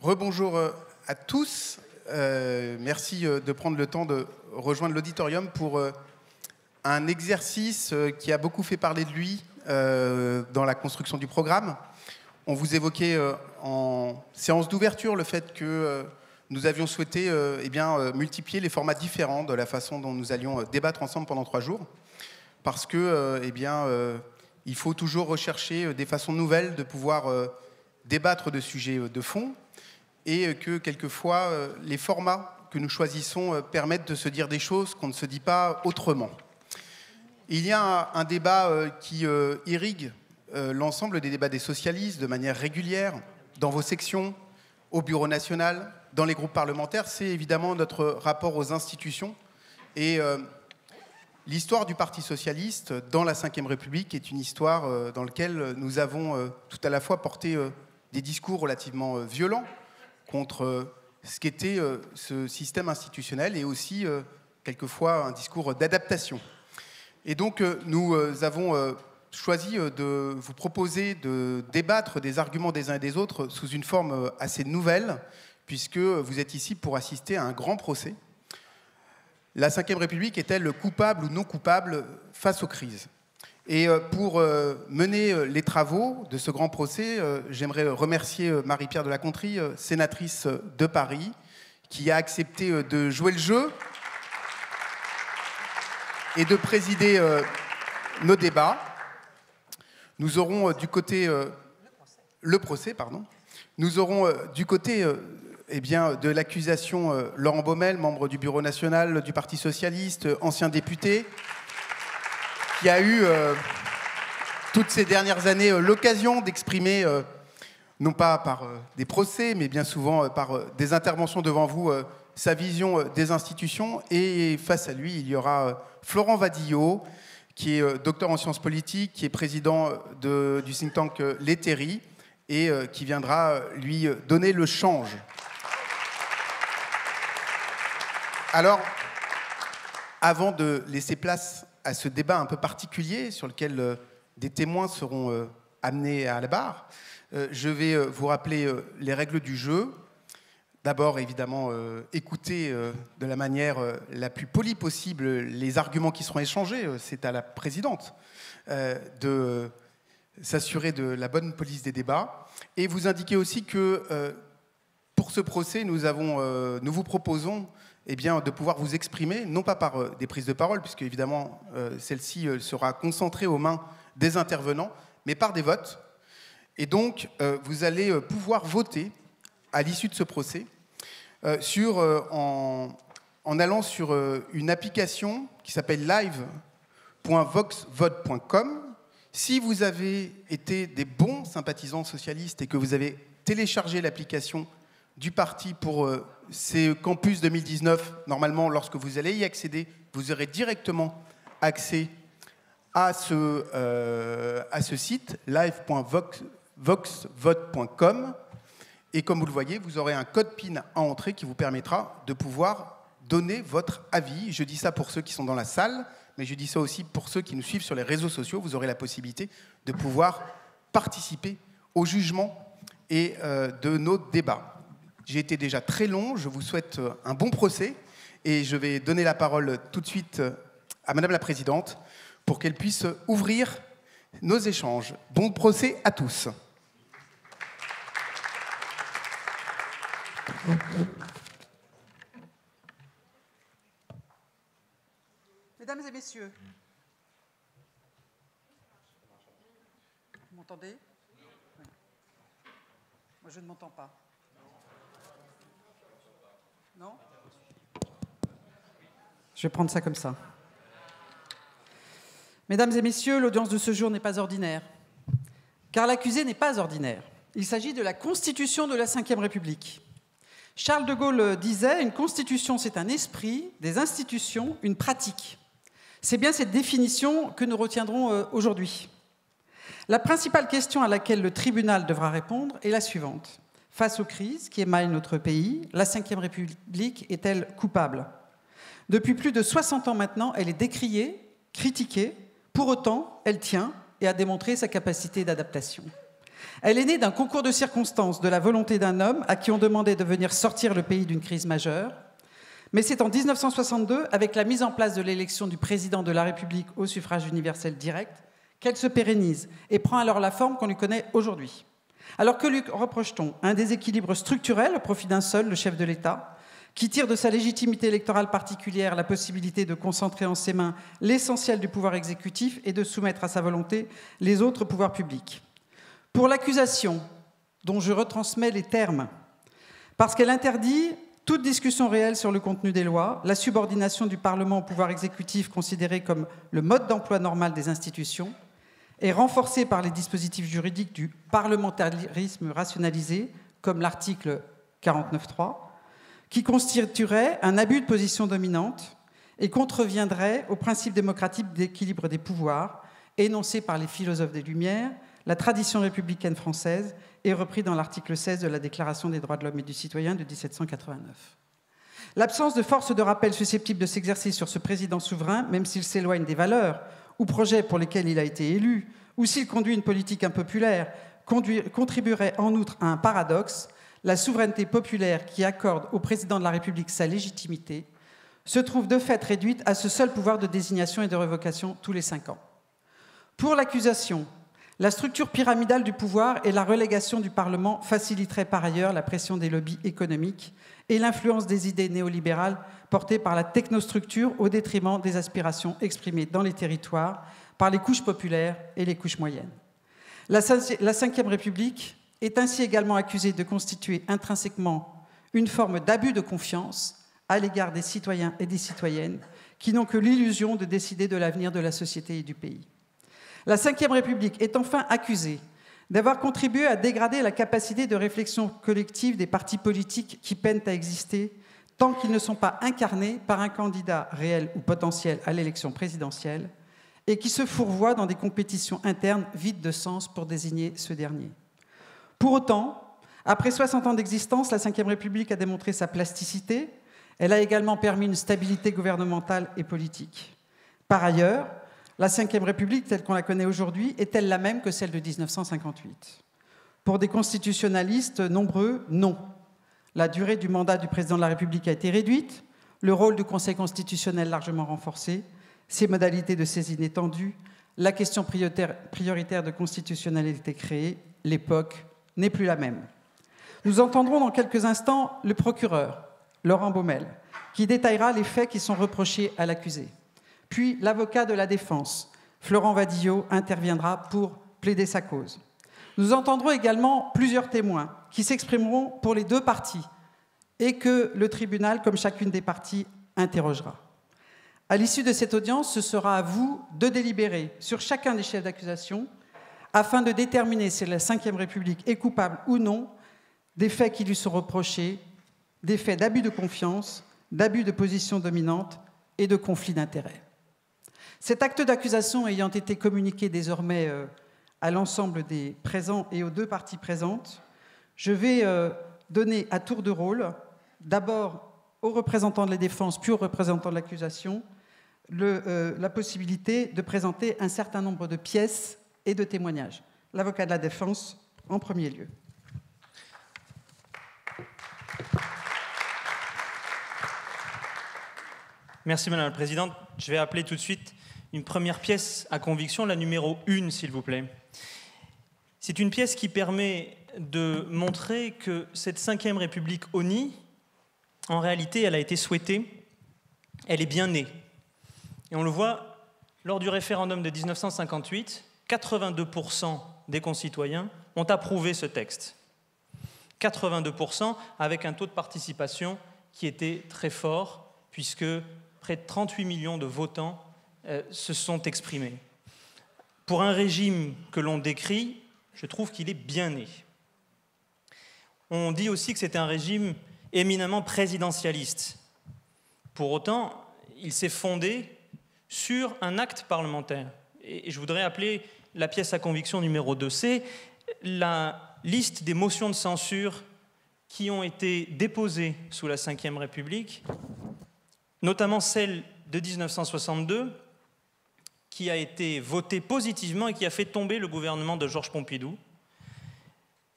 Rebonjour à tous. Merci de prendre le temps de rejoindre l'auditorium pour un exercice qui a beaucoup fait parler de lui dans la construction du programme. On vous évoquait en séance d'ouverture le fait que nous avions souhaité multiplier les formats différents de la façon dont nous allions débattre ensemble pendant 3 jours. Parce que il faut toujours rechercher des façons nouvelles de pouvoir débattre de sujets de fond, et que quelquefois les formats que nous choisissons permettent de se dire des choses qu'on ne se dit pas autrement. Il y a un débat qui irrigue l'ensemble des débats des socialistes de manière régulière, dans vos sections, au Bureau national, dans les groupes parlementaires, c'est évidemment notre rapport aux institutions. Et l'histoire du Parti socialiste dans la Ve République est une histoire dans laquelle nous avons tout à la fois porté des discours relativement violents contre ce qu'était ce système institutionnel, et aussi quelquefois un discours d'adaptation. Et donc nous avons choisi de vous proposer de débattre des arguments des uns et des autres sous une forme assez nouvelle, puisque vous êtes ici pour assister à un grand procès. La Ve République est-elle coupable ou non coupable face aux crises ? Et pour mener les travaux de ce grand procès, j'aimerais remercier Marie-Pierre de la Gontrie, sénatrice de Paris, qui a accepté de jouer le jeu et de présider nos débats. Nous aurons du côté le procès, pardon. Nous aurons du côté de l'accusation Laurent Baumel, membre du Bureau national du Parti socialiste, ancien député, qui a eu toutes ces dernières années l'occasion d'exprimer, non pas par des procès, mais bien souvent par des interventions devant vous, sa vision des institutions. Et face à lui, il y aura Florent Vadillo, qui est docteur en sciences politiques, qui est président du think tank L'Hétérie, et qui viendra lui donner le change. Alors, avant de laisser place à ce débat un peu particulier sur lequel des témoins seront amenés à la barre, je vais vous rappeler les règles du jeu. D'abord, évidemment, écouter de la manière la plus polie possible les arguments qui seront échangés. C'est à la présidente de s'assurer de la bonne police des débats. Et vous indiquer aussi que pour ce procès, nous vous proposons de pouvoir vous exprimer, non pas par des prises de parole, puisque évidemment celle-ci sera concentrée aux mains des intervenants, mais par des votes. Et donc, vous allez pouvoir voter à l'issue de ce procès en allant sur une application qui s'appelle live.voxvote.com. Si vous avez été des bons sympathisants socialistes et que vous avez téléchargé l'application du parti pour ces campus 2019, normalement, lorsque vous allez y accéder, vous aurez directement accès à ce site, live.voxvote.com. Et comme vous le voyez, vous aurez un code PIN à entrer qui vous permettra de pouvoir donner votre avis. Je dis ça pour ceux qui sont dans la salle, mais je dis ça aussi pour ceux qui nous suivent sur les réseaux sociaux. Vous aurez la possibilité de pouvoir participer au jugement et de nos débats. J'ai été déjà très long, je vous souhaite un bon procès et je vais donner la parole tout de suite à Madame la Présidente pour qu'elle puisse ouvrir nos échanges. Bon procès à tous. Mesdames et messieurs, vous m'entendez? Oui. Moi, je ne m'entends pas. Non? Je vais prendre ça comme ça. Mesdames et messieurs, l'audience de ce jour n'est pas ordinaire, car l'accusé n'est pas ordinaire. Il s'agit de la Constitution de la Ve République. Charles de Gaulle disait « Une constitution, c'est un esprit, des institutions, une pratique ». C'est bien cette définition que nous retiendrons aujourd'hui. La principale question à laquelle le tribunal devra répondre est la suivante. Face aux crises qui émaillent notre pays, la Ve République est-elle coupable? Depuis plus de 60 ans maintenant, elle est décriée, critiquée. Pour autant, elle tient et a démontré sa capacité d'adaptation. Elle est née d'un concours de circonstances, de la volonté d'un homme à qui on demandait de venir sortir le pays d'une crise majeure. Mais c'est en 1962, avec la mise en place de l'élection du président de la République au suffrage universel direct, qu'elle se pérennise et prend alors la forme qu'on lui connaît aujourd'hui. Alors que lui reproche-t-on? Un déséquilibre structurel au profit d'un seul, le chef de l'État, qui tire de sa légitimité électorale particulière la possibilité de concentrer en ses mains l'essentiel du pouvoir exécutif et de soumettre à sa volonté les autres pouvoirs publics. Pour l'accusation, dont je retransmets les termes, parce qu'elle interdit toute discussion réelle sur le contenu des lois, la subordination du Parlement au pouvoir exécutif considéré comme le mode d'emploi normal des institutions, est renforcée par les dispositifs juridiques du parlementarisme rationalisé, comme l'article 49.3, qui constituerait un abus de position dominante et contreviendrait au principe démocratique d'équilibre des pouvoirs, énoncé par les philosophes des Lumières, la tradition républicaine française est repris dans l'article 16 de la Déclaration des droits de l'homme et du citoyen de 1789. L'absence de force de rappel susceptible de s'exercer sur ce président souverain, même s'il s'éloigne des valeurs ou projets pour lesquels il a été élu, ou s'il conduit une politique impopulaire, contribuerait en outre à un paradoxe. La souveraineté populaire qui accorde au président de la République sa légitimité se trouve de fait réduite à ce seul pouvoir de désignation et de révocation tous les 5 ans. Pour l'accusation, la structure pyramidale du pouvoir et la relégation du Parlement faciliteraient par ailleurs la pression des lobbies économiques et l'influence des idées néolibérales portées par la technostructure au détriment des aspirations exprimées dans les territoires par les couches populaires et les couches moyennes. La Ve République est ainsi également accusée de constituer intrinsèquement une forme d'abus de confiance à l'égard des citoyens et des citoyennes qui n'ont que l'illusion de décider de l'avenir de la société et du pays. La Ve République est enfin accusée d'avoir contribué à dégrader la capacité de réflexion collective des partis politiques qui peinent à exister tant qu'ils ne sont pas incarnés par un candidat réel ou potentiel à l'élection présidentielle et qui se fourvoient dans des compétitions internes vides de sens pour désigner ce dernier. Pour autant, après 60 ans d'existence, la Ve République a démontré sa plasticité Elle a également permis une stabilité gouvernementale et politique. Par ailleurs, la Ve République, telle qu'on la connaît aujourd'hui, est-elle la même que celle de 1958 ? Pour des constitutionnalistes nombreux, non. La durée du mandat du président de la République a été réduite, le rôle du Conseil constitutionnel largement renforcé, ses modalités de saisine étendues, la question prioritaire de constitutionnalité créée, l'époque n'est plus la même. Nous entendrons dans quelques instants le procureur, Laurent Baumel, qui détaillera les faits qui sont reprochés à l'accusé. Puis l'avocat de la défense, Florent Vadillo, interviendra pour plaider sa cause. Nous entendrons également plusieurs témoins qui s'exprimeront pour les deux parties et que le tribunal, comme chacune des parties, interrogera. À l'issue de cette audience, ce sera à vous de délibérer sur chacun des chefs d'accusation afin de déterminer si la Ve République est coupable ou non des faits qui lui sont reprochés, des faits d'abus de confiance, d'abus de position dominante et de conflit d'intérêts. Cet acte d'accusation ayant été communiqué désormais à l'ensemble des présents et aux deux parties présentes, je vais donner à tour de rôle, d'abord aux représentants de la défense, puis aux représentants de l'accusation, la possibilité de présenter un certain nombre de pièces et de témoignages. L'avocat de la défense en premier lieu. Merci Madame la Présidente. Je vais appeler tout de suite une première pièce à conviction, la numéro 1, s'il vous plaît. C'est une pièce qui permet de montrer que cette Ve République honnie, en réalité, elle a été souhaitée, elle est bien née. Et on le voit, lors du référendum de 1958, 82% des concitoyens ont approuvé ce texte. 82% avec un taux de participation qui était très fort, puisque près de 38 millions de votants se sont exprimés. Pour un régime que l'on décrit, je trouve qu'il est bien né. On dit aussi que c'est un régime éminemment présidentialiste. Pour autant, il s'est fondé sur un acte parlementaire. Et je voudrais appeler la pièce à conviction numéro 2. C'est la liste des motions de censure qui ont été déposées sous la Ve République, notamment celle de 1962, qui a été votée positivement et qui a fait tomber le gouvernement de Georges Pompidou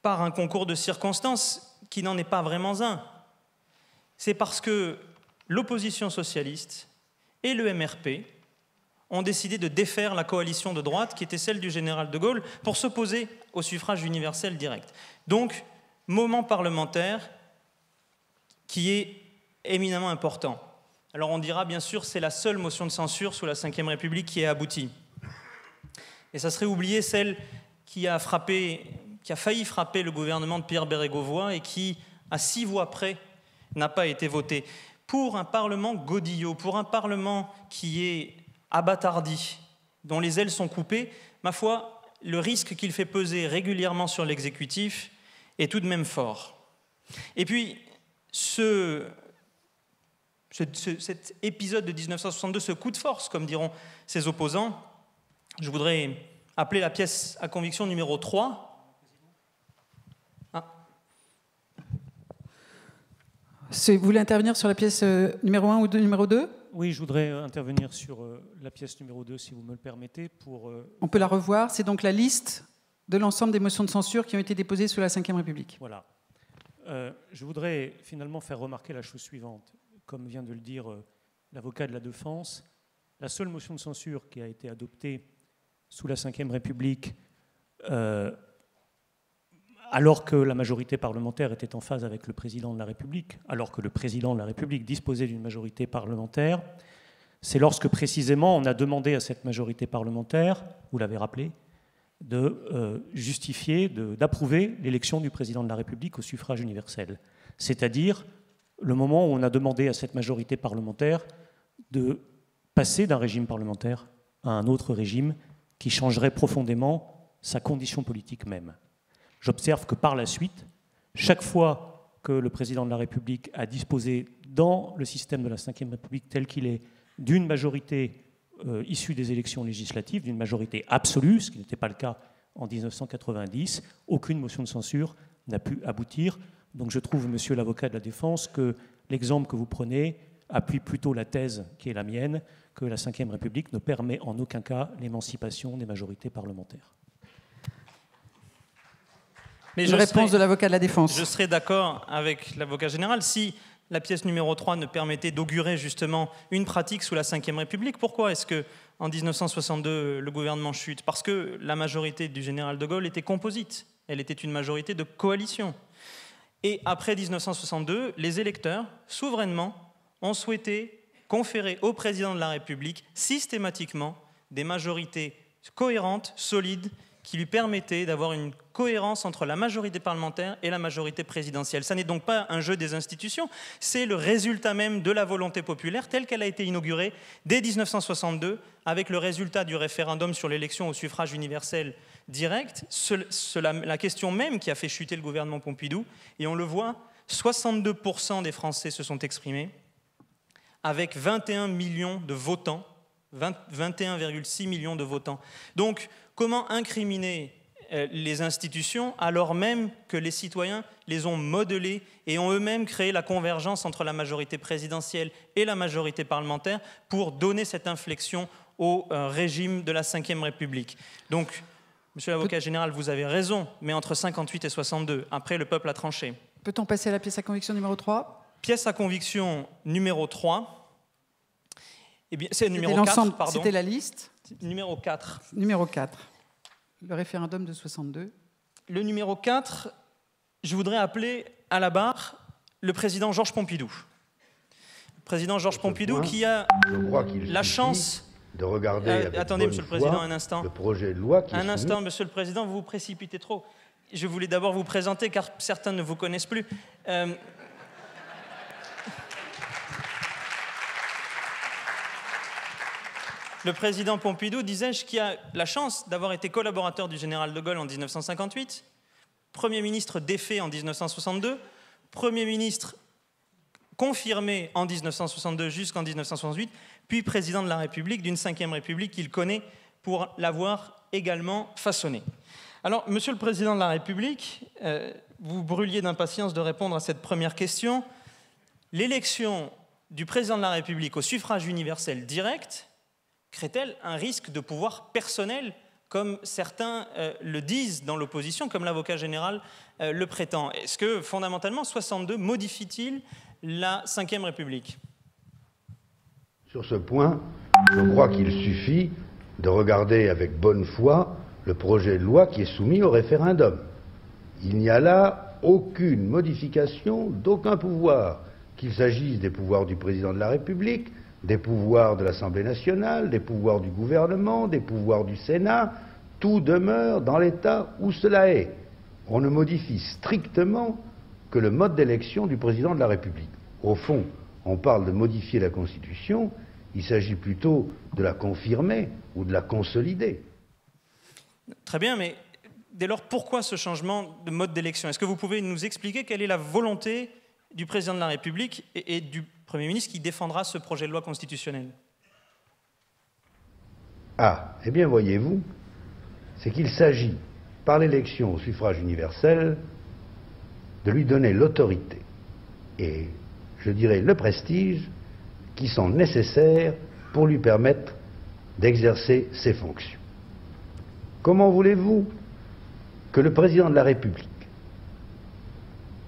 par un concours de circonstances qui n'en est pas vraiment un. C'est parce que l'opposition socialiste et le MRP ont décidé de défaire la coalition de droite qui était celle du général de Gaulle pour s'opposer au suffrage universel direct. Donc, moment parlementaire qui est éminemment important. Alors on dira, bien sûr, c'est la seule motion de censure sous la Ve République qui est aboutie. Et ça serait oublier celle qui a failli frapper le gouvernement de Pierre Bérégovoy et qui, à 6 voix près, n'a pas été votée. Pour un Parlement godillot, pour un Parlement qui est abattardi, dont les ailes sont coupées, ma foi, le risque qu'il fait peser régulièrement sur l'exécutif est tout de même fort. Et puis, cet épisode de 1962, ce coup de force, comme diront ses opposants, je voudrais appeler la pièce à conviction numéro 3. Vous voulez intervenir sur la pièce numéro 1 ou numéro 2 ? Oui, je voudrais intervenir sur la pièce numéro 2, si vous me le permettez. On peut la revoir. C'est donc la liste de l'ensemble des motions de censure qui ont été déposées sous la Ve République. Voilà. Je voudrais finalement faire remarquer la chose suivante. Comme vient de le dire l'avocat de la défense, la seule motion de censure qui a été adoptée sous la Ve République, alors que la majorité parlementaire était en phase avec le président de la République, alors que le président de la République disposait d'une majorité parlementaire, c'est lorsque précisément on a demandé à cette majorité parlementaire, vous l'avez rappelé, de justifier, d'approuver l'élection du président de la République au suffrage universel. C'est-à-dire le moment où on a demandé à cette majorité parlementaire de passer d'un régime parlementaire à un autre régime qui changerait profondément sa condition politique même. J'observe que par la suite, chaque fois que le président de la République a disposé dans le système de la Ve République tel qu'il est d'une majorité issue des élections législatives, d'une majorité absolue, ce qui n'était pas le cas en 1990, aucune motion de censure n'a pu aboutir. Donc je trouve, monsieur l'avocat de la défense, que l'exemple que vous prenez appuie plutôt la thèse qui est la mienne, que la Ve République ne permet en aucun cas l'émancipation des majorités parlementaires. Mais une réponse de l'avocat de la défense. Je serais d'accord avec l'avocat général si la pièce numéro 3 ne permettait d'augurer justement une pratique sous la Ve République. Pourquoi est-ce qu'en 1962, le gouvernement chute? Parce que la majorité du général de Gaulle était composite. Elle était une majorité de coalition. Et après 1962, les électeurs, souverainement, ont souhaité conférer au président de la République systématiquement des majorités cohérentes, solides, qui lui permettaient d'avoir une cohérence entre la majorité parlementaire et la majorité présidentielle. Ça n'est donc pas un jeu des institutions, c'est le résultat même de la volonté populaire telle qu'elle a été inaugurée dès 1962 avec le résultat du référendum sur l'élection au suffrage universel direct, la question même qui a fait chuter le gouvernement Pompidou. Et on le voit, 62% des Français se sont exprimés avec 21 millions de votants, 21,6 millions de votants. Donc, comment incriminer les institutions alors même que les citoyens les ont modelées et ont eux-mêmes créé la convergence entre la majorité présidentielle et la majorité parlementaire pour donner cette inflexion au régime de la Ve République. Donc, monsieur l'avocat général, vous avez raison, mais entre 58 et 62, après le peuple a tranché. Peut-on passer à la pièce à conviction numéro 3 ? Pièce à conviction numéro 3. Eh bien, c'est numéro 4, pardon. C'était la liste. Numéro 4. Numéro 4. Le référendum de 62. Le numéro 4, je voudrais appeler à la barre le président Georges Pompidou. Le président Georges Pompidou qui a la chance de regarder avec attendez, bonne monsieur le foi président, un instant. Le projet de loi qui un instant, monsieur le président, vous vous précipitez trop. Je voulais d'abord vous présenter, car certains ne vous connaissent plus. Le président Pompidou, disais-je, qui a la chance d'avoir été collaborateur du général de Gaulle en 1958, Premier ministre défait en 1962, Premier ministre confirmé en 1962 jusqu'en 1968, puis président de la République, d'une Ve République qu'il connaît pour l'avoir également façonnée. Alors, monsieur le président de la République, vous brûliez d'impatience de répondre à cette première question. L'élection du président de la République au suffrage universel direct crée-t-elle un risque de pouvoir personnel, comme certains le disent dans l'opposition, comme l'avocat général le prétend? Est-ce que, fondamentalement, 62 modifie-t-il la Ve République? Sur ce point, je crois qu'il suffit de regarder avec bonne foi le projet de loi qui est soumis au référendum. Il n'y a là aucune modification d'aucun pouvoir, qu'il s'agisse des pouvoirs du président de la République, des pouvoirs de l'Assemblée nationale, des pouvoirs du gouvernement, des pouvoirs du Sénat. Tout demeure dans l'état où cela est. On ne modifie strictement que le mode d'élection du président de la République. Au fond, on parle de modifier la Constitution, il s'agit plutôt de la confirmer ou de la consolider. Très bien, mais dès lors, pourquoi ce changement de mode d'élection? Est-ce que vous pouvez nous expliquer quelle est la volonté du président de la République et du Premier ministre qui défendra ce projet de loi constitutionnel? Ah, eh bien voyez-vous, c'est qu'il s'agit, par l'élection au suffrage universel, de lui donner l'autorité et, je dirais, le prestige qui sont nécessaires pour lui permettre d'exercer ses fonctions. Comment voulez-vous que le président de la République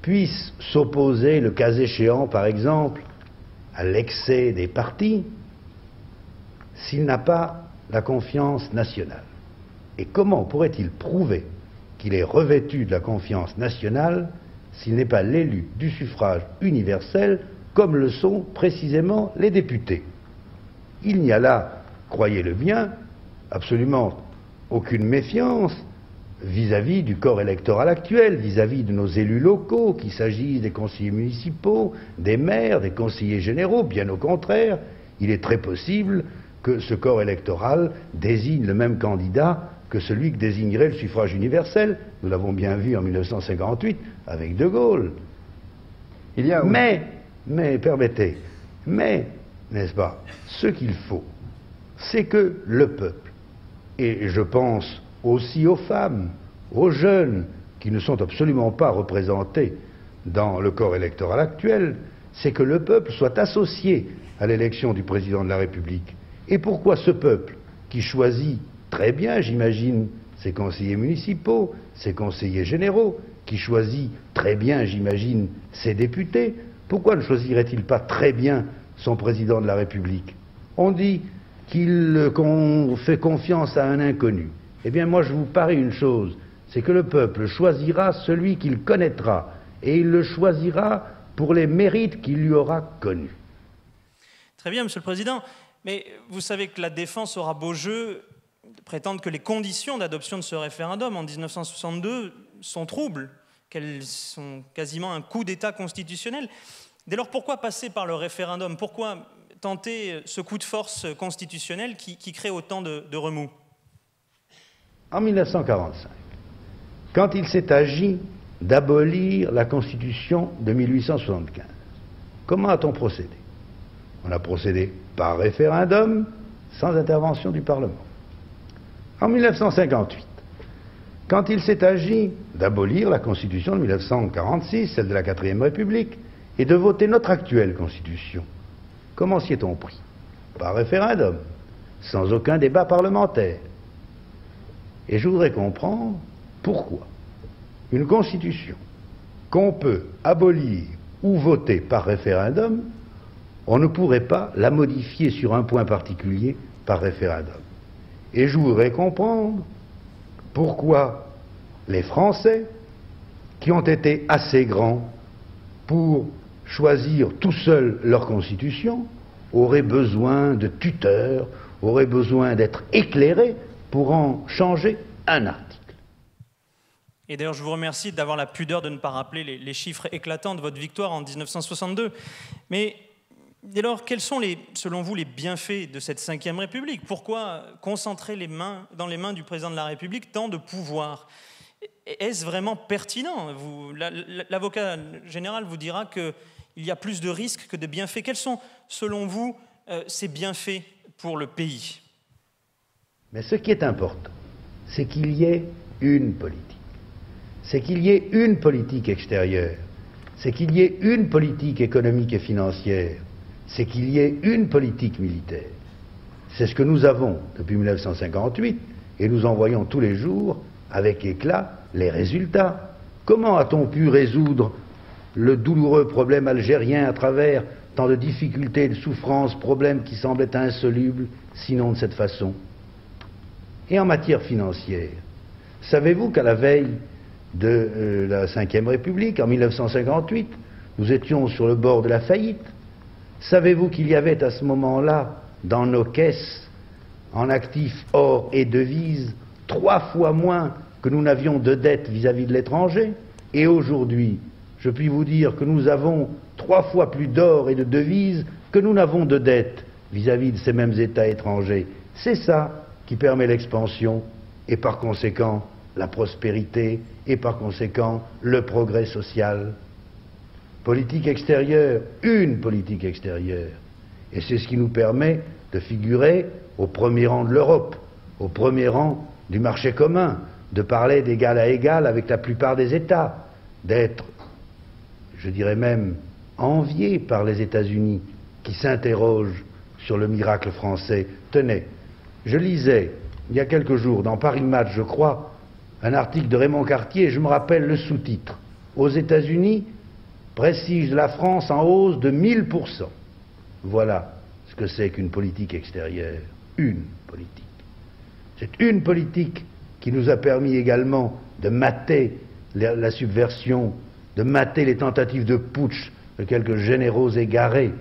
puisse s'opposer, le cas échéant, par exemple, à l'excès des partis, s'il n'a pas la confiance nationale? Et comment pourrait-il prouver qu'il est revêtu de la confiance nationale s'il n'est pas l'élu du suffrage universel, comme le sont précisément les députés? Il n'y a là, croyez-le bien, absolument aucune méfiance vis-à-vis du corps électoral actuel, vis-à-vis de nos élus locaux, qu'il s'agisse des conseillers municipaux, des maires, des conseillers généraux. Bien au contraire, il est très possible que ce corps électoral désigne le même candidat que celui que désignerait le suffrage universel. Nous l'avons bien vu en 1958 avec De Gaulle. Mais, permettez, n'est-ce pas, ce qu'il faut, c'est que le peuple, et je pense aussi aux femmes, aux jeunes, qui ne sont absolument pas représentés dans le corps électoral actuel, c'est que le peuple soit associé à l'élection du président de la République. Et pourquoi ce peuple, qui choisit très bien, j'imagine, ses conseillers municipaux, ses conseillers généraux, qui choisit très bien, j'imagine, ses députés, pourquoi ne choisirait-il pas très bien son président de la République? On dit qu'on fait confiance à un inconnu. Eh bien, moi, je vous parie une chose, c'est que le peuple choisira celui qu'il connaîtra, et il le choisira pour les mérites qu'il lui aura connus. Très bien, Monsieur le Président, mais vous savez que la défense aura beau jeu de prétendre que les conditions d'adoption de ce référendum en 1962 sont troubles, qu'elles sont quasiment un coup d'État constitutionnel. Dès lors, pourquoi passer par le référendum? Pourquoi tenter ce coup de force constitutionnel qui crée autant de remous? En 1945, quand il s'est agi d'abolir la Constitution de 1875, comment a-t-on procédé? On a procédé par référendum, sans intervention du Parlement. En 1958, quand il s'est agi d'abolir la Constitution de 1946, celle de la 4e République, et de voter notre actuelle Constitution, comment s'y est-on pris? Par référendum, sans aucun débat parlementaire. Et je voudrais comprendre pourquoi une Constitution qu'on peut abolir ou voter par référendum, on ne pourrait pas la modifier sur un point particulier par référendum. Et je voudrais comprendre pourquoi les Français, qui ont été assez grands pour choisir tout seuls leur Constitution, auraient besoin de tuteurs, auraient besoin d'être éclairés pour en changer un article. Et d'ailleurs, je vous remercie d'avoir la pudeur de ne pas rappeler les chiffres éclatants de votre victoire en 1962. Mais dès lors, quels sont, selon vous, les bienfaits de cette 5e République? Pourquoi concentrer dans les mains du président de la République tant de pouvoir? Est-ce vraiment pertinent? L'avocat général vous dira qu'il y a plus de risques que de bienfaits. Quels sont, selon vous, ces bienfaits pour le pays? Mais ce qui est important, c'est qu'il y ait une politique. C'est qu'il y ait une politique extérieure. C'est qu'il y ait une politique économique et financière. C'est qu'il y ait une politique militaire. C'est ce que nous avons depuis 1958 et nous en voyons tous les jours avec éclat les résultats. Comment a-t-on pu résoudre le douloureux problème algérien à travers tant de difficultés, de souffrances, problèmes qui semblaient insolubles, sinon de cette façon? Et en matière financière, savez-vous qu'à la veille de la 5e République, en 1958, nous étions sur le bord de la faillite? Savez-vous qu'il y avait à ce moment-là, dans nos caisses, en actifs or et devises, 3 fois moins que nous n'avions de dettes vis-à-vis de l'étranger? Et aujourd'hui, je puis vous dire que nous avons 3 fois plus d'or et de devises que nous n'avons de dettes vis-à-vis de ces mêmes États étrangers. C'est ça qui permet l'expansion et par conséquent la prospérité et par conséquent le progrès social. Politique extérieure, une politique extérieure. Et c'est ce qui nous permet de figurer au premier rang de l'Europe, au premier rang du marché commun, de parler d'égal à égal avec la plupart des États, d'être, je dirais même, envié par les États-Unis qui s'interrogent sur le miracle français. Tenez, je lisais il y a quelques jours dans Paris Match, je crois, un article de Raymond Cartier, et je me rappelle le sous-titre. Aux États-Unis, prestige la France en hausse de 1000%. Voilà ce que c'est qu'une politique extérieure. Une politique. C'est une politique qui nous a permis également de mater la subversion, de mater les tentatives de putsch de quelques généraux égarés,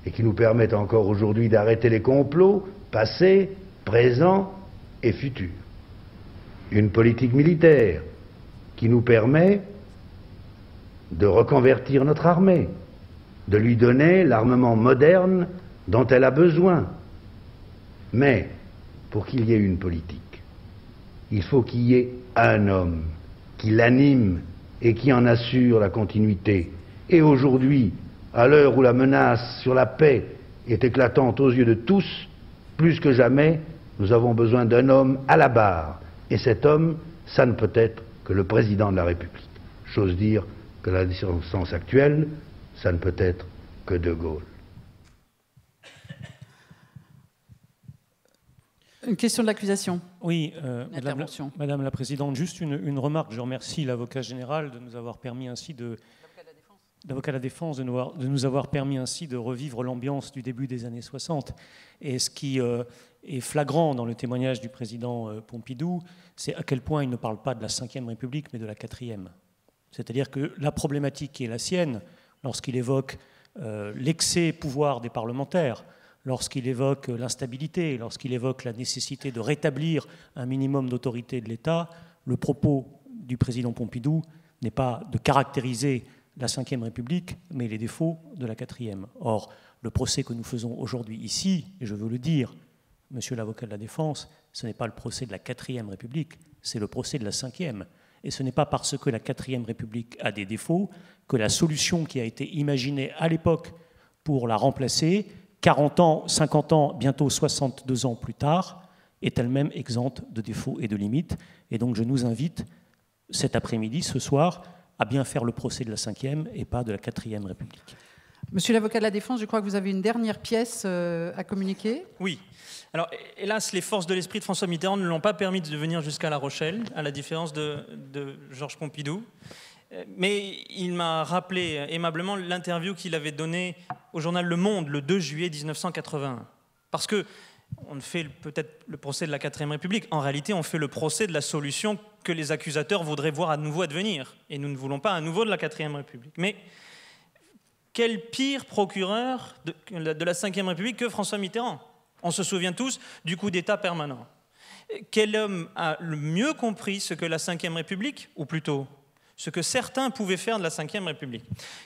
et qui nous permettent encore aujourd'hui d'arrêter les complots passés, présents et futurs. Une politique militaire qui nous permet de reconvertir notre armée, de lui donner l'armement moderne dont elle a besoin. Mais, pour qu'il y ait une politique, il faut qu'il y ait un homme qui l'anime et qui en assure la continuité. Et aujourd'hui, à l'heure où la menace sur la paix est éclatante aux yeux de tous, plus que jamais, nous avons besoin d'un homme à la barre. Et cet homme, ça ne peut être que le président de la République. J'ose dire que la circonstance actuelle, ça ne peut être que De Gaulle. Une question de l'accusation. Oui, Intervention. Madame la Présidente, juste une remarque. Je remercie l'avocat général de nous avoir permis ainsi d'avocat à la défense, de nous avoir permis ainsi de revivre l'ambiance du début des années 60. Et ce qui est flagrant dans le témoignage du président Pompidou, c'est à quel point il ne parle pas de la Ve République, mais de la 4e. C'est-à-dire que la problématique qui est la sienne, lorsqu'il évoque l'excès pouvoir des parlementaires, lorsqu'il évoque l'instabilité, lorsqu'il évoque la nécessité de rétablir un minimum d'autorité de l'État, le propos du président Pompidou n'est pas de caractériser la Ve République, mais les défauts de la 4e. Or, le procès que nous faisons aujourd'hui ici, et je veux le dire, monsieur l'avocat de la défense, ce n'est pas le procès de la 4e République, c'est le procès de la 5e. Et ce n'est pas parce que la 4e République a des défauts que la solution qui a été imaginée à l'époque pour la remplacer, 40 ans, 50 ans, bientôt 62 ans plus tard, est elle-même exempte de défauts et de limites. Et donc je nous invite cet après-midi, ce soir, à bien faire le procès de la 5e et pas de la 4e République. Monsieur l'avocat de la défense, je crois que vous avez une dernière pièce à communiquer. Oui. Alors, hélas, les forces de l'esprit de François Mitterrand ne l'ont pas permis de venir jusqu'à La Rochelle, à la différence de Georges Pompidou. Mais il m'a rappelé aimablement l'interview qu'il avait donnée au journal Le Monde le 2 juillet 1981. Parce que on fait peut-être le procès de la 4e République. En réalité, on fait le procès de la solution que les accusateurs voudraient voir à nouveau advenir. Et nous ne voulons pas à nouveau de la 4e République. Mais quel pire procureur de la 5e République que François Mitterrand? On se souvient tous du coup d'État permanent. Quel homme a le mieux compris ce que la 5e République, ou plutôt ce que certains pouvaient faire de la 5e République?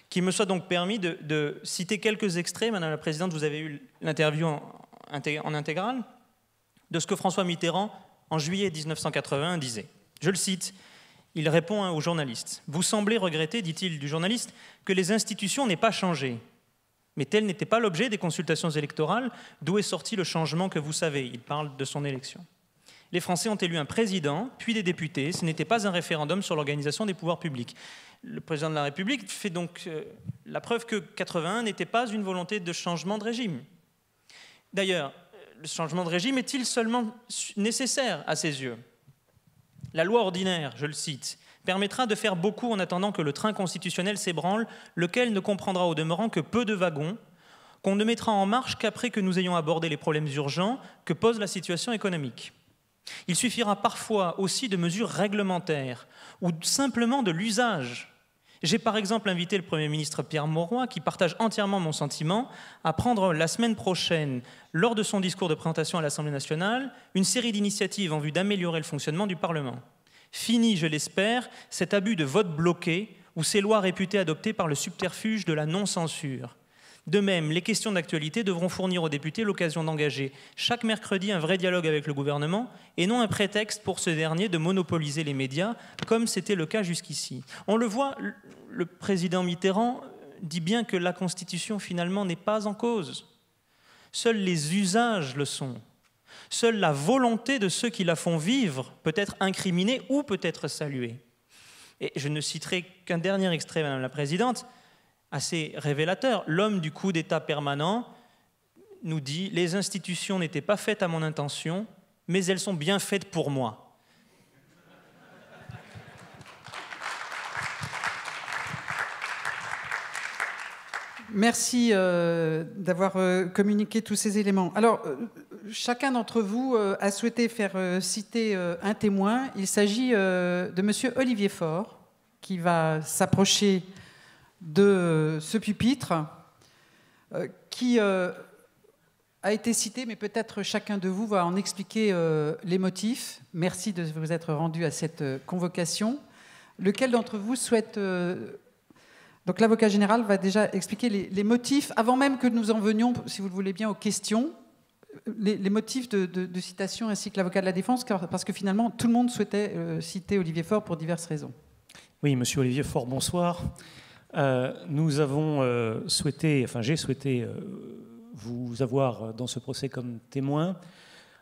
Qu'il me soit donc permis de citer quelques extraits, Madame la Présidente, vous avez eu l'interview en intégrale, de ce que François Mitterrand, en juillet 1981, disait. Je le cite, il répond aux journalistes. « Vous semblez regretter, dit-il du journaliste, que les institutions n'aient pas changé. Mais tel n'était pas l'objet des consultations électorales, d'où est sorti le changement que vous savez. » Il parle de son élection. Les Français ont élu un président, puis des députés. Ce n'était pas un référendum sur l'organisation des pouvoirs publics. Le président de la République fait donc la preuve que 81 n'était pas une volonté de changement de régime. D'ailleurs, le changement de régime est-il seulement nécessaire à ses yeux? La loi ordinaire, je le cite, permettra de faire beaucoup en attendant que le train constitutionnel s'ébranle, lequel ne comprendra au demeurant que peu de wagons, qu'on ne mettra en marche qu'après que nous ayons abordé les problèmes urgents que pose la situation économique. Il suffira parfois aussi de mesures réglementaires ou simplement de l'usage. J'ai par exemple invité le Premier ministre Pierre Mauroy, qui partage entièrement mon sentiment, à prendre la semaine prochaine, lors de son discours de présentation à l'Assemblée nationale, une série d'initiatives en vue d'améliorer le fonctionnement du Parlement. Fini, je l'espère, cet abus de vote bloqué ou ces lois réputées adoptées par le subterfuge de la non-censure. De même, les questions d'actualité devront fournir aux députés l'occasion d'engager chaque mercredi un vrai dialogue avec le gouvernement et non un prétexte pour ce dernier de monopoliser les médias, comme c'était le cas jusqu'ici. On le voit, le président Mitterrand dit bien que la Constitution, finalement, n'est pas en cause. Seuls les usages le sont. Seule la volonté de ceux qui la font vivre peut être incriminée ou peut être saluée. Et je ne citerai qu'un dernier extrait, Madame la Présidente, assez révélateur. L'homme du coup d'État permanent nous dit « Les institutions n'étaient pas faites à mon intention, mais elles sont bien faites pour moi. » Merci d'avoir communiqué tous ces éléments. Alors, chacun d'entre vous a souhaité faire citer un témoin. Il s'agit de monsieur Olivier Faure, qui va s'approcher de ce pupitre, qui a été cité, mais peut-être chacun de vous va en expliquer les motifs. Merci de vous être rendu à cette convocation. Lequel d'entre vous souhaite... Donc l'avocat général va déjà expliquer les motifs, avant même que nous en venions, si vous le voulez bien, aux questions, les motifs de citation ainsi que l'avocat de la défense, parce que finalement, tout le monde souhaitait citer Olivier Faure pour diverses raisons. Oui, monsieur Olivier Faure, bonsoir. Nous avons souhaité, enfin j'ai souhaité vous avoir dans ce procès comme témoin,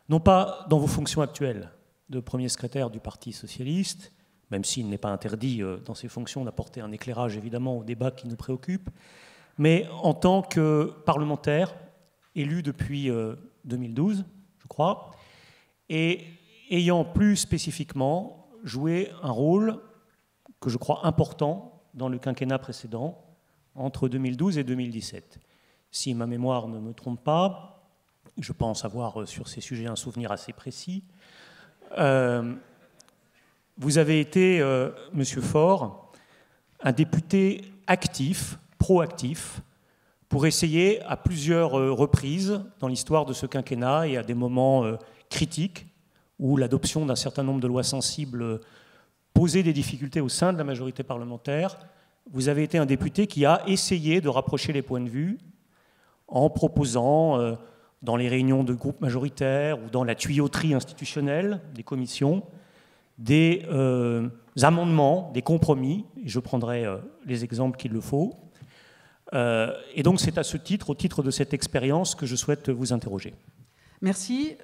non pas dans vos fonctions actuelles de premier secrétaire du Parti socialiste, même s'il n'est pas interdit dans ces fonctions d'apporter un éclairage évidemment au débat qui nous préoccupe, mais en tant que parlementaire, élu depuis 2012, je crois, et ayant plus spécifiquement joué un rôle que je crois important dans le quinquennat précédent, entre 2012 et 2017. Si ma mémoire ne me trompe pas, je pense avoir sur ces sujets un souvenir assez précis. Vous avez été, Monsieur Faure, un député actif, proactif, pour essayer à plusieurs reprises dans l'histoire de ce quinquennat et à des moments critiques où l'adoption d'un certain nombre de lois sensibles posait des difficultés au sein de la majorité parlementaire, vous avez été un député qui a essayé de rapprocher les points de vue en proposant, dans les réunions de groupes majoritaires ou dans la tuyauterie institutionnelle des commissions, des amendements, des compromis, et je prendrai les exemples qu'il le faut. Et donc c'est à ce titre, au titre de cette expérience, que je souhaite vous interroger. Merci.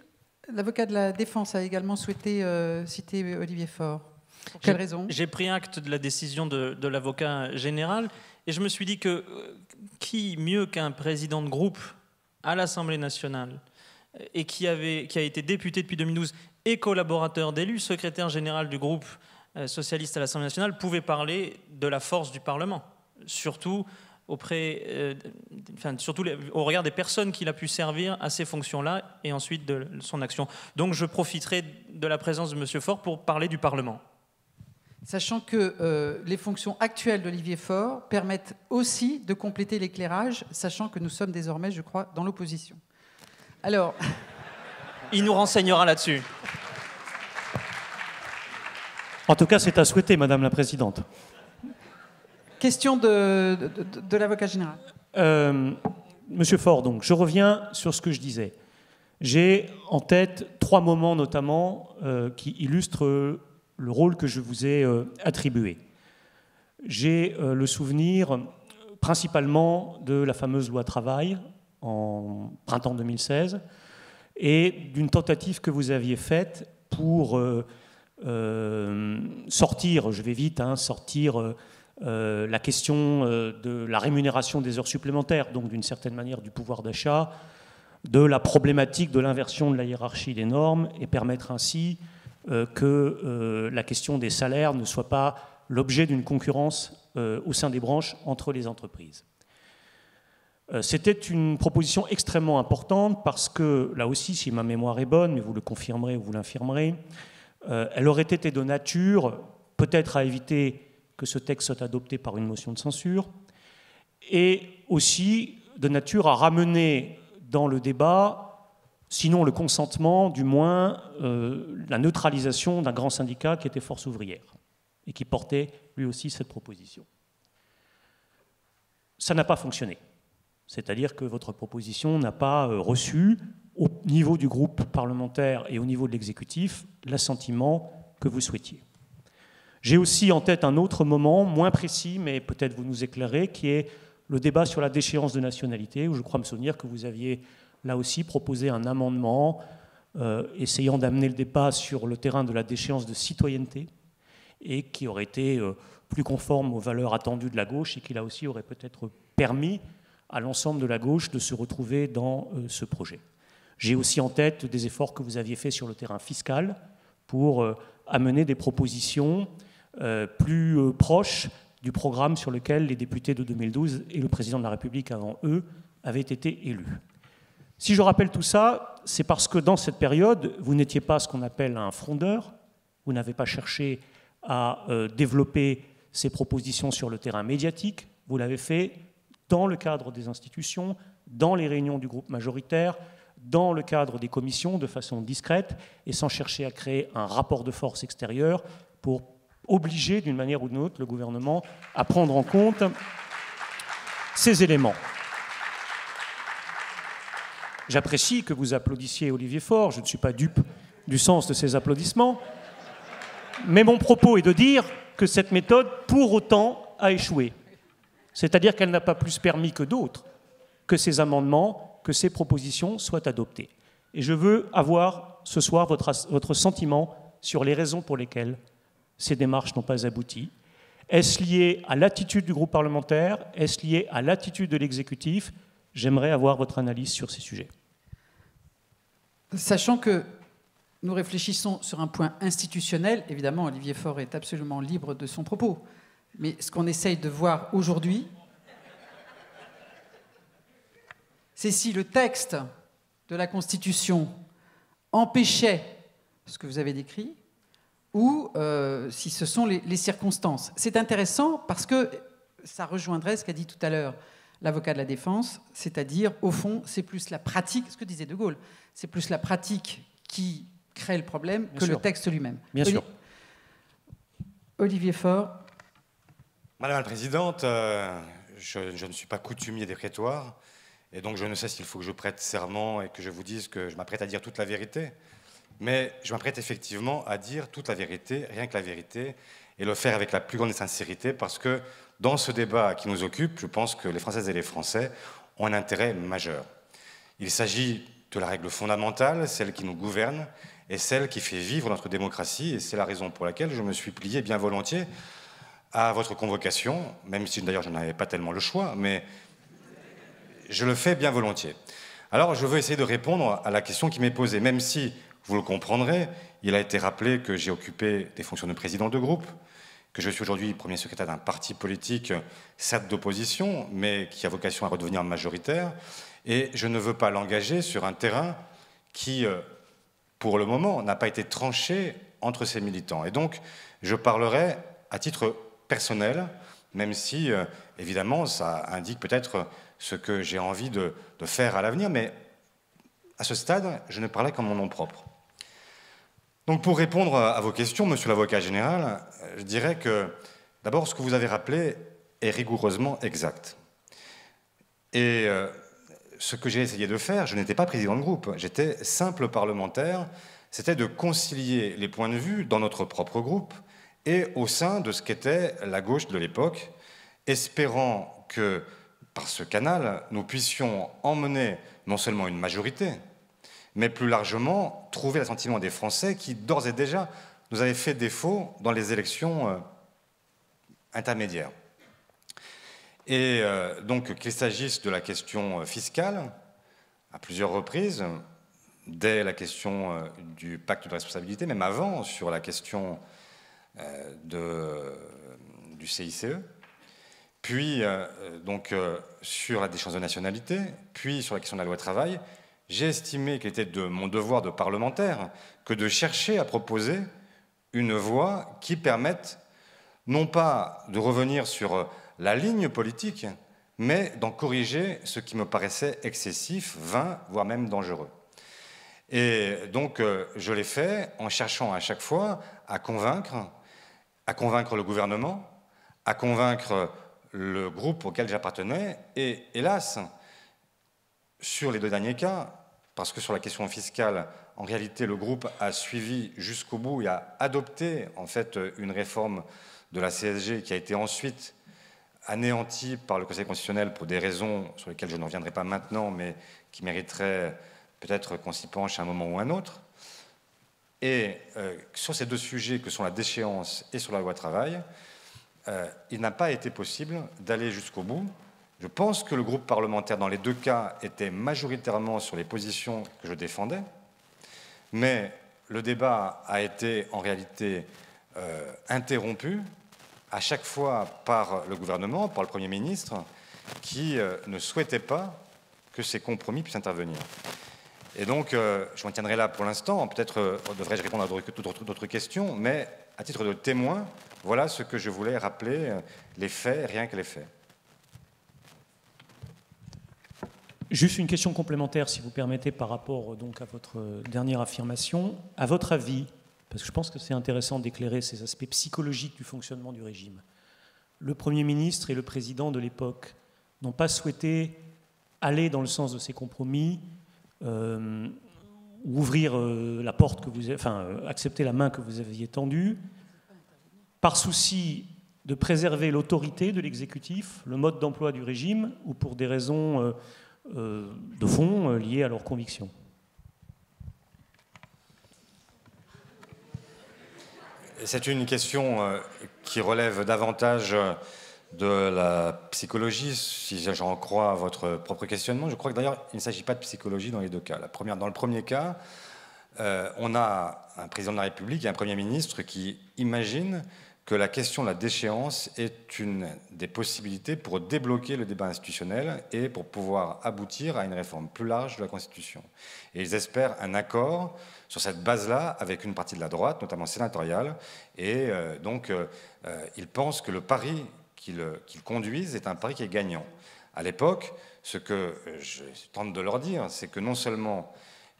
L'avocat de la défense a également souhaité citer Olivier Faure. Pour quelle raison ? J'ai pris acte de la décision de l'avocat général et je me suis dit que qui mieux qu'un président de groupe à l'Assemblée nationale et qui a été député depuis 2012 et collaborateur d'élu, secrétaire général du groupe socialiste à l'Assemblée nationale, pouvait parler de la force du Parlement, surtout surtout au regard des personnes qu'il a pu servir à ces fonctions-là et ensuite de son action. Donc je profiterai de la présence de M. Faure pour parler du Parlement. Sachant que les fonctions actuelles d'Olivier Faure permettent aussi de compléter l'éclairage, sachant que nous sommes désormais, je crois, dans l'opposition. Alors... Il nous renseignera là-dessus. En tout cas, c'est à souhaiter, Madame la Présidente. Question de l'avocat général. Monsieur Faure, donc, je reviens sur ce que je disais. J'ai en tête 3 moments notamment qui illustrent le rôle que je vous ai attribué. J'ai le souvenir principalement de la fameuse loi travail en printemps 2016 et d'une tentative que vous aviez faite pour sortir, je vais vite, sortir la question de la rémunération des heures supplémentaires, donc d'une certaine manière du pouvoir d'achat, de la problématique de l'inversion de la hiérarchie des normes et permettre ainsi que la question des salaires ne soit pas l'objet d'une concurrence au sein des branches entre les entreprises. C'était une proposition extrêmement importante parce que, là aussi, si ma mémoire est bonne, mais vous le confirmerez ou vous l'infirmerez, elle aurait été de nature peut-être à éviter que ce texte soit adopté par une motion de censure et aussi de nature à ramener dans le débat, sinon le consentement, du moins la neutralisation d'un grand syndicat qui était Force ouvrière et qui portait lui aussi cette proposition. Ça n'a pas fonctionné. C'est-à-dire que votre proposition n'a pas reçu, au niveau du groupe parlementaire et au niveau de l'exécutif, l'assentiment que vous souhaitiez. J'ai aussi en tête un autre moment, moins précis, mais peut-être vous nous éclairez, qui est le débat sur la déchéance de nationalité, où je crois me souvenir que vous aviez là aussi proposé un amendement essayant d'amener le débat sur le terrain de la déchéance de citoyenneté et qui aurait été plus conforme aux valeurs attendues de la gauche et qui là aussi aurait peut-être permis à l'ensemble de la gauche de se retrouver dans ce projet. J'ai aussi en tête des efforts que vous aviez faits sur le terrain fiscal pour amener des propositions plus proches du programme sur lequel les députés de 2012 et le président de la République avant eux avaient été élus. Si je rappelle tout ça, c'est parce que dans cette période, vous n'étiez pas ce qu'on appelle un frondeur, vous n'avez pas cherché à développer ces propositions sur le terrain médiatique, vous l'avez fait dans le cadre des institutions, dans les réunions du groupe majoritaire, dans le cadre des commissions, de façon discrète, et sans chercher à créer un rapport de force extérieur pour obliger, d'une manière ou d'une autre, le gouvernement à prendre en compte ces éléments. J'apprécie que vous applaudissiez Olivier Faure, je ne suis pas dupe du sens de ces applaudissements, mais mon propos est de dire que cette méthode, pour autant, a échoué. C'est-à-dire qu'elle n'a pas plus permis que d'autres que ces amendements, que ces propositions soient adoptées. Et je veux avoir ce soir votre sentiment sur les raisons pour lesquelles ces démarches n'ont pas abouti. Est-ce lié à l'attitude du groupe parlementaire? Est-ce lié à l'attitude de l'exécutif? J'aimerais avoir votre analyse sur ces sujets. Sachant que nous réfléchissons sur un point institutionnel, évidemment, Olivier Faure est absolument libre de son propos. Mais ce qu'on essaye de voir aujourd'hui, c'est si le texte de la Constitution empêchait ce que vous avez décrit, ou si ce sont les circonstances. C'est intéressant parce que ça rejoindrait ce qu'a dit tout à l'heure l'avocat de la défense, c'est-à-dire, au fond, c'est plus la pratique, ce que disait De Gaulle, c'est plus la pratique qui crée le problème que le texte lui-même. Bien sûr. Olivier Faure. Madame la Présidente, je ne suis pas coutumier des prétoires, et donc je ne sais s'il faut que je prête serment et que je vous dise que je m'apprête à dire toute la vérité. Mais je m'apprête effectivement à dire toute la vérité, rien que la vérité, et le faire avec la plus grande sincérité, parce que dans ce débat qui nous occupe, je pense que les Françaises et les Français ont un intérêt majeur. Il s'agit de la règle fondamentale, celle qui nous gouverne, et celle qui fait vivre notre démocratie, et c'est la raison pour laquelle je me suis plié bien volontiers à votre convocation, même si d'ailleurs je n'avais pas tellement le choix, mais je le fais bien volontiers. Alors je veux essayer de répondre à la question qui m'est posée, même si, vous le comprendrez, il a été rappelé que j'ai occupé des fonctions de président de groupe, que je suis aujourd'hui premier secrétaire d'un parti politique, certes d'opposition, mais qui a vocation à redevenir majoritaire, et je ne veux pas l'engager sur un terrain qui, pour le moment, n'a pas été tranché entre ses militants. Et donc, je parlerai à titre personnel, même si, évidemment, ça indique peut-être ce que j'ai envie de faire à l'avenir, mais à ce stade, je ne parlais qu'en mon nom propre. Donc pour répondre à vos questions, monsieur l'avocat général, je dirais que d'abord ce que vous avez rappelé est rigoureusement exact. Et ce que j'ai essayé de faire, je n'étais pas président de groupe, j'étais simple parlementaire, c'était de concilier les points de vue dans notre propre groupe et au sein de ce qu'était la gauche de l'époque, espérant que par ce canal, nous puissions emmener non seulement une majorité, mais plus largement trouver l'assentiment des Français qui, d'ores et déjà, nous avaient fait défaut dans les élections intermédiaires. Et donc, qu'il s'agisse de la question fiscale, à plusieurs reprises, dès la question du pacte de responsabilité, même avant, sur la question du CICE, puis sur la déchéance de nationalité, puis sur la question de la loi travail, j'ai estimé qu'il était de mon devoir de parlementaire que de chercher à proposer une voie qui permette non pas de revenir sur la ligne politique, mais d'en corriger ce qui me paraissait excessif, vain, voire même dangereux. Et donc je l'ai fait en cherchant à chaque fois à convaincre le gouvernement, à convaincre le groupe auquel j'appartenais, et hélas, sur les deux derniers cas, parce que sur la question fiscale, en réalité, le groupe a suivi jusqu'au bout et a adopté en fait une réforme de la CSG qui a été ensuite anéantie par le Conseil constitutionnel pour des raisons sur lesquelles je ne reviendrai pas maintenant, mais qui mériteraient peut-être qu'on s'y penche à un moment ou à un autre. Et sur ces deux sujets que sont la déchéance et sur la loi travail, il n'a pas été possible d'aller jusqu'au bout. Je pense que le groupe parlementaire, dans les deux cas, était majoritairement sur les positions que je défendais, mais le débat a été en réalité interrompu à chaque fois par le gouvernement, par le Premier ministre, qui ne souhaitait pas que ces compromis puissent intervenir. Et donc, je m'en tiendrai là pour l'instant. Peut-être devrais-je répondre à d'autres questions, mais à titre de témoin, voilà ce que je voulais rappeler, les faits, rien que les faits. Juste une question complémentaire, si vous permettez, par rapport donc à votre dernière affirmation. À votre avis, parce que je pense que c'est intéressant d'éclairer ces aspects psychologiques du fonctionnement du régime, le Premier ministre et le président de l'époque n'ont pas souhaité aller dans le sens de ces compromis, ouvrir la porte que vous avez, accepter la main que vous aviez tendue, par souci de préserver l'autorité de l'exécutif, le mode d'emploi du régime, ou pour des raisons de fond liées à leurs convictions? C'est une question qui relève davantage de la psychologie, si j'en crois à votre propre questionnement. Je crois que d'ailleurs, il ne s'agit pas de psychologie dans les deux cas. Dans le premier cas, on a un président de la République et un Premier ministre qui imaginent que la question de la déchéance est une des possibilités pour débloquer le débat institutionnel et pour pouvoir aboutir à une réforme plus large de la Constitution. Et ils espèrent un accord sur cette base-là avec une partie de la droite, notamment sénatoriale, et donc ils pensent que le pari qu'ils conduisent est un pari qui est gagnant. À l'époque, ce que je tente de leur dire, c'est que non seulement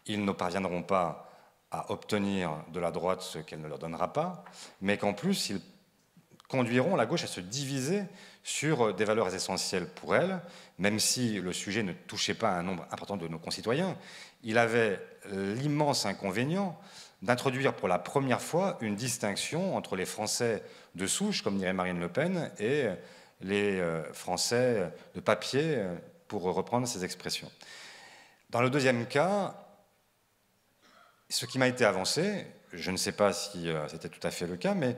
ils ne parviendront pas à obtenir de la droite ce qu'elle ne leur donnera pas, mais qu'en plus, ils conduiront la gauche à se diviser sur des valeurs essentielles pour elle, même si le sujet ne touchait pas un nombre important de nos concitoyens. Il avait l'immense inconvénient d'introduire pour la première fois une distinction entre les Français de souche, comme dirait Marine Le Pen, et les Français de papier, pour reprendre ces expressions. Dans le deuxième cas, ce qui m'a été avancé, je ne sais pas si c'était tout à fait le cas, mais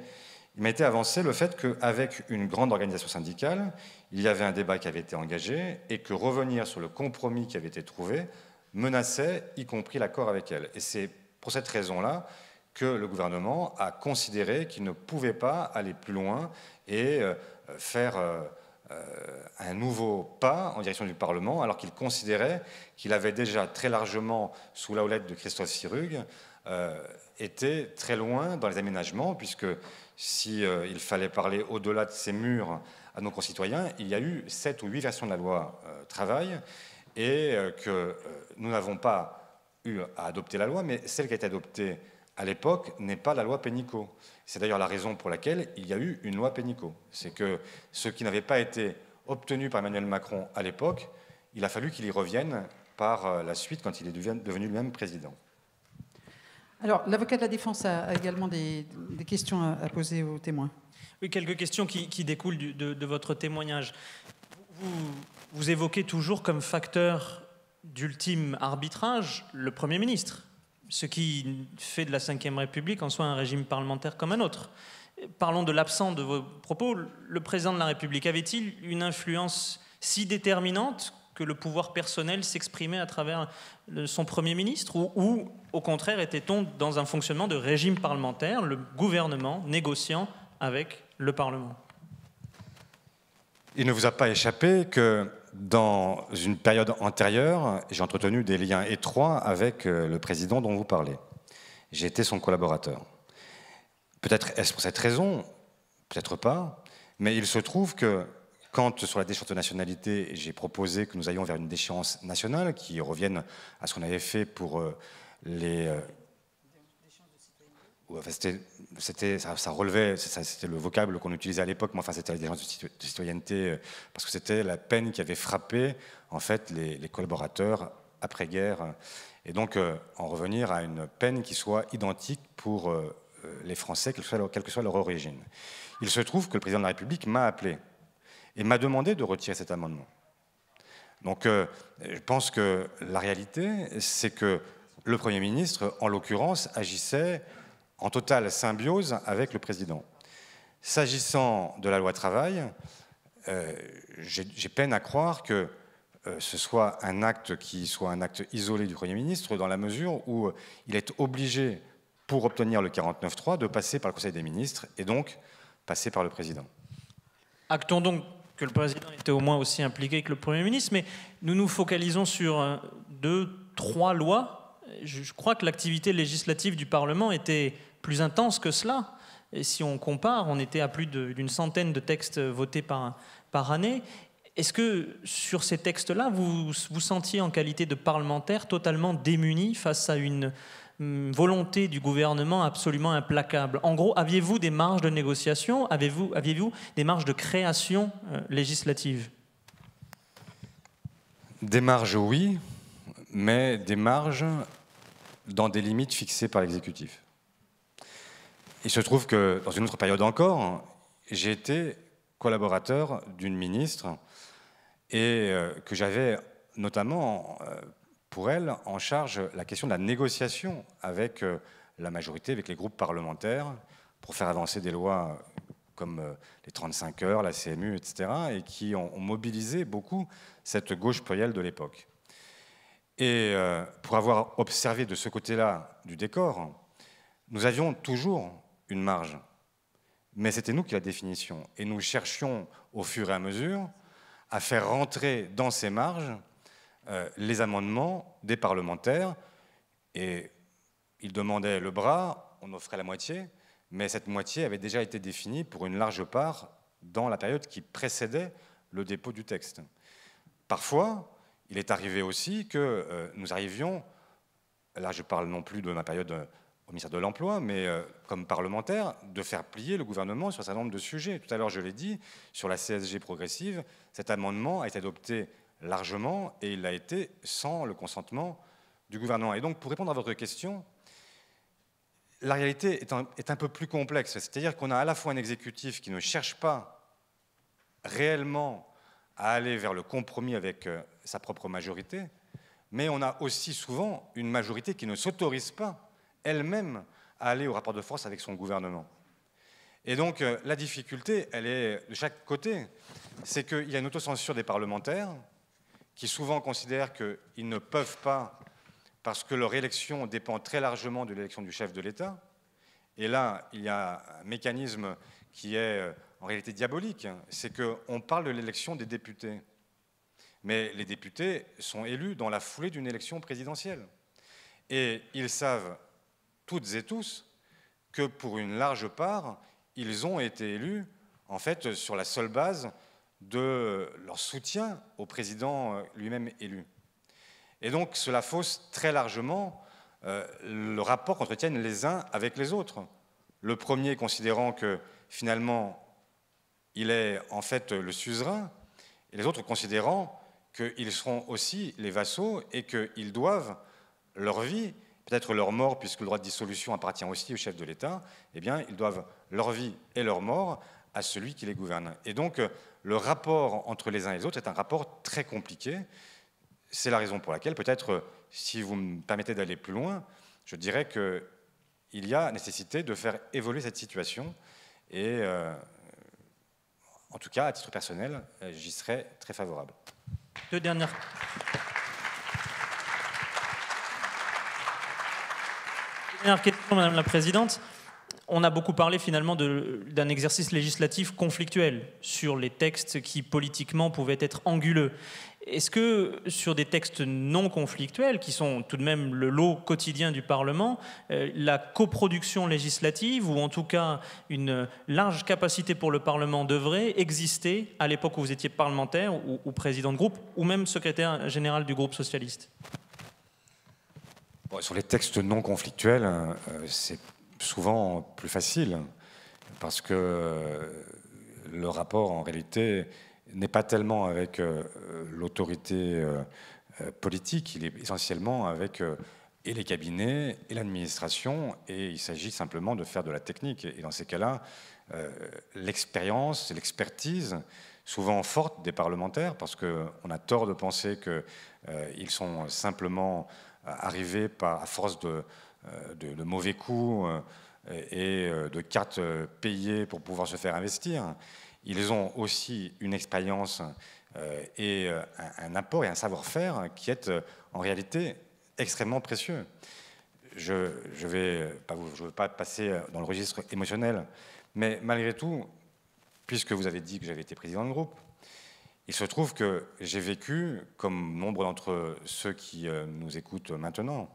il m'a été avancé le fait qu'avec une grande organisation syndicale, il y avait un débat qui avait été engagé et que revenir sur le compromis qui avait été trouvé menaçait, y compris l'accord avec elle. Et c'est pour cette raison-là que le gouvernement a considéré qu'il ne pouvait pas aller plus loin et faire un nouveau pas en direction du Parlement, alors qu'il considérait qu'il avait déjà très largement, sous la houlette de Christophe Sirugue, été très loin dans les aménagements, puisque s'il fallait parler au-delà de ces murs à nos concitoyens, il y a eu 7 ou 8 versions de la loi travail, et que nous n'avons pas eu à adopter la loi, mais celle qui a été adoptée à l'époque n'est pas la loi Pénicaud. C'est d'ailleurs la raison pour laquelle il y a eu une loi Pénicaud. C'est que ce qui n'avait pas été obtenu par Emmanuel Macron à l'époque, il a fallu qu'il y revienne par la suite quand il est devenu lui-même président. Alors, l'avocat de la défense a également des questions à poser aux témoins. Oui, quelques questions qui découlent de votre témoignage. Vous évoquez toujours comme facteur d'ultime arbitrage le Premier ministre, ce qui fait de la Ve République en soi un régime parlementaire comme un autre. Parlons de l'absent de vos propos. Le président de la République avait-il une influence si déterminante que le pouvoir personnel s'exprimait à travers son Premier ministre, ou au contraire était-on dans un fonctionnement de régime parlementaire, le gouvernement négociant avec le Parlement? Il ne vous a pas échappé que dans une période antérieure, j'ai entretenu des liens étroits avec le président dont vous parlez. J'ai été son collaborateur. Peut-être est-ce pour cette raison, peut-être pas, mais il se trouve que quand, sur la déchéance de nationalité, j'ai proposé que nous allions vers une déchéance nationale, qui revienne à ce qu'on avait fait pour les... ça relevait, c'était le vocable qu'on utilisait à l'époque, mais enfin c'était la déchéance de citoyenneté, parce que c'était la peine qui avait frappé en fait les collaborateurs après-guerre, et donc en revenir à une peine qui soit identique pour les Français, quelle que soit leur origine. Il se trouve que le président de la République m'a appelé et m'a demandé de retirer cet amendement. Donc je pense que la réalité, c'est que le Premier ministre, en l'occurrence, agissait en totale symbiose avec le président. S'agissant de la loi travail, j'ai peine à croire que ce soit un acte qui soit un acte isolé du Premier ministre, dans la mesure où il est obligé, pour obtenir le 49.3, de passer par le Conseil des ministres et donc passer par le président. Actons donc que le président était au moins aussi impliqué que le Premier ministre, mais nous nous focalisons sur 2, 3 lois. Je crois que l'activité législative du Parlement était plus intense que cela. Et si on compare, on était à plus d'une centaine de textes votés par année. Est-ce que sur ces textes-là, vous vous sentiez en qualité de parlementaire totalement démuni face à une volonté du gouvernement absolument implacable? En gros, aviez-vous des marges de négociation? Aviez-vous des marges de création législative? Des marges, oui, mais des marges dans des limites fixées par l'exécutif. Il se trouve que, dans une autre période encore, j'ai été collaborateur d'une ministre et que j'avais notamment pour elle en charge la question de la négociation avec la majorité, avec les groupes parlementaires, pour faire avancer des lois comme les 35 heures, la CMU, etc., et qui ont mobilisé beaucoup cette gauche plurielle de l'époque. Et pour avoir observé de ce côté-là du décor, nous avions toujours une marge, mais c'était nous qui la définissions. Et nous cherchions, au fur et à mesure, à faire rentrer dans ces marges les amendements des parlementaires. Et ils demandaient le bras, on offrait la moitié, mais cette moitié avait déjà été définie pour une large part dans la période qui précédait le dépôt du texte. Parfois, il est arrivé aussi que nous arrivions, là je parle non plus de ma période au ministère de l'Emploi, mais comme parlementaire, de faire plier le gouvernement sur un certain nombre de sujets. Tout à l'heure, je l'ai dit, sur la CSG progressive, cet amendement a été adopté largement et il l'a été sans le consentement du gouvernement. Et donc, pour répondre à votre question, la réalité est un peu plus complexe. C'est-à-dire qu'on a à la fois un exécutif qui ne cherche pas réellement à aller vers le compromis avec sa propre majorité, mais on a aussi souvent une majorité qui ne s'autorise pas elle-même à aller au rapport de force avec son gouvernement. Et donc la difficulté, elle est de chaque côté. C'est qu'il y a une autocensure des parlementaires qui souvent considèrent qu'ils ne peuvent pas, parce que leur élection dépend très largement de l'élection du chef de l'État. Et là, il y a un mécanisme qui est en réalité diabolique, c'est qu'on parle de l'élection des députés. Mais les députés sont élus dans la foulée d'une élection présidentielle. Et ils savent toutes et tous que pour une large part, ils ont été élus en fait sur la seule base de leur soutien au président lui-même élu. Et donc cela fausse très largement le rapport qu'entretiennent les uns avec les autres. Le premier considérant que finalement il est en fait le suzerain, et les autres considérant qu'ils seront aussi les vassaux et qu'ils doivent leur vie, peut-être leur mort, puisque le droit de dissolution appartient aussi au chef de l'État, eh bien, ils doivent leur vie et leur mort à celui qui les gouverne. Et donc, le rapport entre les uns et les autres est un rapport très compliqué. C'est la raison pour laquelle, peut-être, si vous me permettez d'aller plus loin, je dirais qu'il y a nécessité de faire évoluer cette situation. Et, en tout cas, à titre personnel, j'y serais très favorable. Deux dernières question, Madame la Présidente. On a beaucoup parlé finalement d'un exercice législatif conflictuel sur les textes qui politiquement pouvaient être anguleux. Est-ce que sur des textes non conflictuels, qui sont tout de même le lot quotidien du Parlement, la coproduction législative, ou en tout cas une large capacité pour le Parlement devrait exister à l'époque où vous étiez parlementaire ou président de groupe, ou même secrétaire général du groupe socialiste? Bon, sur les textes non conflictuels, c'est souvent plus facile, parce que le rapport, en réalité, n'est pas tellement avec l'autorité politique, il est essentiellement avec et les cabinets et l'administration, et il s'agit simplement de faire de la technique. Et dans ces cas-là, l'expérience, l'expertise, souvent forte des parlementaires, parce qu'on a tort de penser qu'ils sont simplement arrivés à force de mauvais coups et de cartes payées pour pouvoir se faire investir. Ils ont aussi une expérience et un apport et un savoir-faire qui est en réalité extrêmement précieux. Je ne veux pas passer dans le registre émotionnel, mais malgré tout, puisque vous avez dit que j'avais été président de groupe, il se trouve que j'ai vécu, comme nombre d'entre ceux qui nous écoutent maintenant,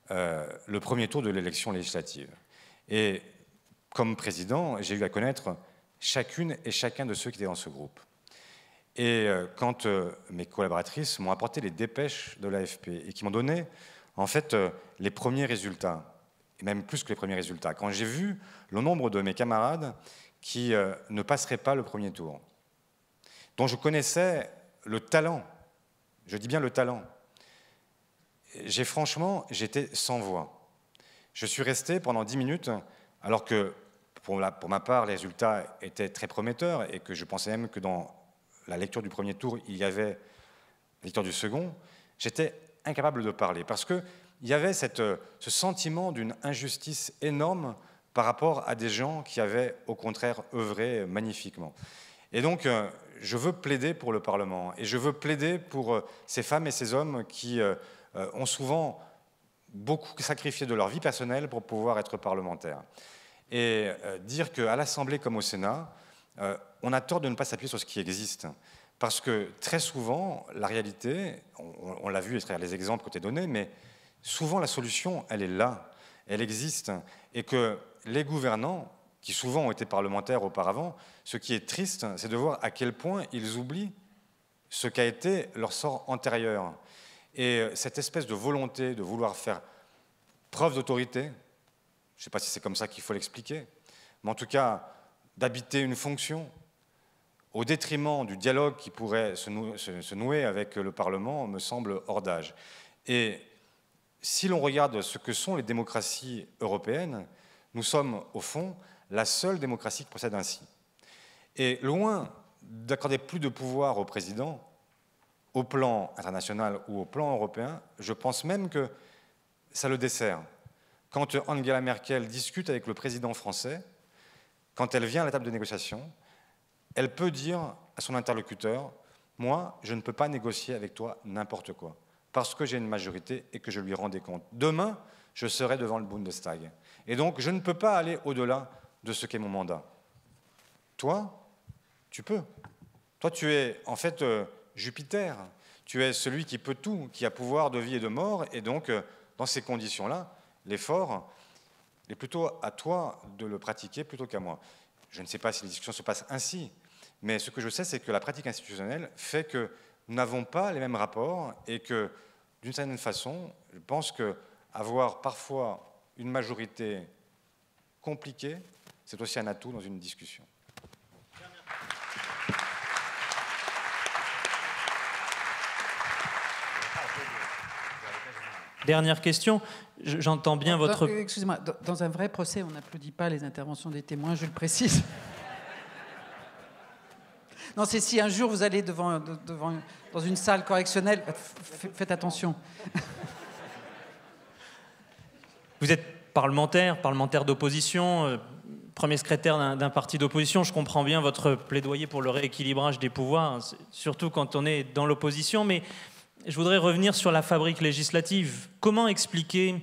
le premier tour de l'élection législative. Et comme président, j'ai eu à connaître chacune et chacun de ceux qui étaient dans ce groupe. Et quand mes collaboratrices m'ont apporté les dépêches de l'AFP et qui m'ont donné en fait les premiers résultats, et même plus que les premiers résultats, quand j'ai vu le nombre de mes camarades qui ne passeraient pas le premier tour, dont je connaissais le talent, je dis bien le talent, j'étais sans voix. Je suis resté pendant 10 minutes, alors que pour ma part, les résultats étaient très prometteurs et que je pensais même que dans la lecture du premier tour, il y avait la lecture du second. J'étais incapable de parler parce qu'il y avait ce sentiment d'une injustice énorme par rapport à des gens qui avaient au contraire œuvré magnifiquement. Et donc, je veux plaider pour le Parlement, et je veux plaider pour ces femmes et ces hommes qui ont souvent beaucoup sacrifié de leur vie personnelle pour pouvoir être parlementaires. Et dire qu'à l'Assemblée comme au Sénat, on a tort de ne pas s'appuyer sur ce qui existe. Parce que très souvent, la réalité, on l'a vu à travers les exemples que tu as donnés, mais souvent la solution, elle est là, elle existe. Et que les gouvernants, qui souvent ont été parlementaires auparavant, ce qui est triste, c'est de voir à quel point ils oublient ce qu'a été leur sort antérieur. Et cette espèce de volonté de vouloir faire preuve d'autorité, je ne sais pas si c'est comme ça qu'il faut l'expliquer, mais en tout cas, d'habiter une fonction, au détriment du dialogue qui pourrait se nouer avec le Parlement, me semble hors d'âge. Et si l'on regarde ce que sont les démocraties européennes, nous sommes, au fond, la seule démocratie qui procède ainsi. Et loin d'accorder plus de pouvoir au président, au plan international ou au plan européen, je pense même que ça le dessert. Quand Angela Merkel discute avec le président français, quand elle vient à la table de négociation, elle peut dire à son interlocuteur « Moi, je ne peux pas négocier avec toi n'importe quoi, parce que j'ai une majorité et que je lui rends des comptes. Demain, je serai devant le Bundestag. Et donc, je ne peux pas aller au-delà de ce qu'est mon mandat. Toi, tu peux. Toi, tu es en fait Jupiter. Tu es celui qui peut tout, qui a pouvoir de vie et de mort. Et donc, dans ces conditions-là, l'effort est plutôt à toi de le pratiquer plutôt qu'à moi. Je ne sais pas si les discussions se passent ainsi, mais ce que je sais, c'est que la pratique institutionnelle fait que nous n'avons pas les mêmes rapports et que, d'une certaine façon, je pense qu'avoir parfois une majorité compliquée, c'est aussi un atout dans une discussion. Dernière question. J'entends bien votre... Excusez-moi, dans un vrai procès, on n'applaudit pas les interventions des témoins, je le précise. Non, c'est si un jour vous allez dans une salle correctionnelle, faites attention. Vous êtes parlementaire d'opposition, premier secrétaire d'un parti d'opposition. Je comprends bien votre plaidoyer pour le rééquilibrage des pouvoirs, surtout quand on est dans l'opposition, mais je voudrais revenir sur la fabrique législative. Comment expliquer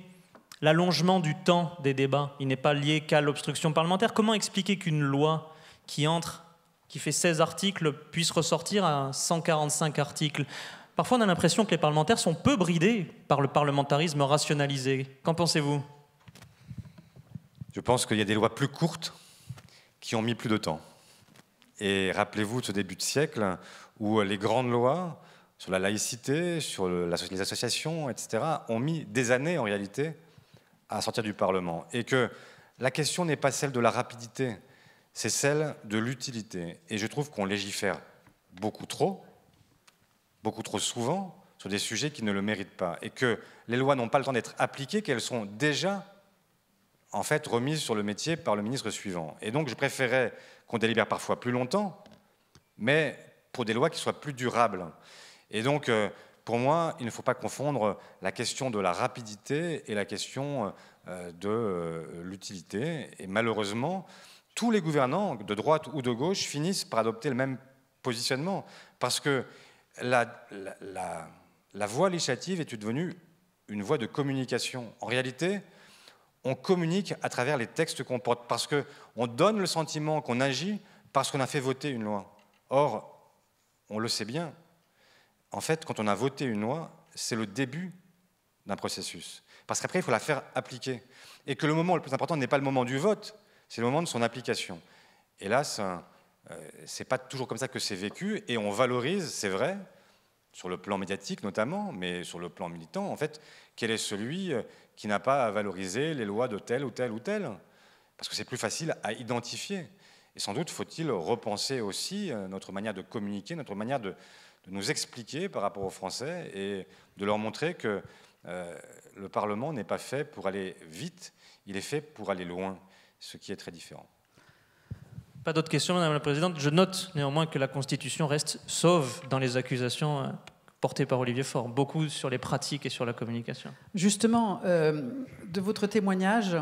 l'allongement du temps des débats? Il n'est pas lié qu'à l'obstruction parlementaire. Comment expliquer qu'une loi qui fait 16 articles puisse ressortir à 145 articles? Parfois, on a l'impression que les parlementaires sont peu bridés par le parlementarisme rationalisé. Qu'en pensez-vous? Je pense qu'il y a des lois plus courtes qui ont mis plus de temps. Et rappelez-vous de ce début de siècle où les grandes lois sur la laïcité, sur les associations, etc., ont mis des années, en réalité, à sortir du Parlement. Et que la question n'est pas celle de la rapidité, c'est celle de l'utilité. Et je trouve qu'on légifère beaucoup trop souvent, sur des sujets qui ne le méritent pas. Et que les lois n'ont pas le temps d'être appliquées, qu'elles sont déjà, en fait, remises sur le métier par le ministre suivant. Et donc, je préférais qu'on délibère parfois plus longtemps, mais pour des lois qui soient plus durables. Et donc, pour moi, il ne faut pas confondre la question de la rapidité et la question de l'utilité. Et malheureusement, tous les gouvernants, de droite ou de gauche, finissent par adopter le même positionnement. Parce que la voie législative est devenue une voie de communication. En réalité, on communique à travers les textes qu'on porte, parce qu'on donne le sentiment qu'on agit parce qu'on a fait voter une loi. Or, on le sait bien, en fait, quand on a voté une loi, c'est le début d'un processus. Parce qu'après, il faut la faire appliquer. Et que le moment le plus important n'est pas le moment du vote, c'est le moment de son application. Et là, c'est pas toujours comme ça que c'est vécu, et on valorise, c'est vrai, sur le plan médiatique notamment, mais sur le plan militant, en fait, quel est celui qui n'a pas à valoriser les lois de tel ou tel ou tel? Parce que c'est plus facile à identifier. Et sans doute faut-il repenser aussi notre manière de communiquer, notre manière de nous expliquer par rapport aux Français et de leur montrer que le Parlement n'est pas fait pour aller vite, il est fait pour aller loin, ce qui est très différent. Pas d'autres questions, Madame la Présidente. Je note néanmoins que la Constitution reste sauve dans les accusations portées par Olivier Faure, beaucoup sur les pratiques et sur la communication. Justement, de votre témoignage,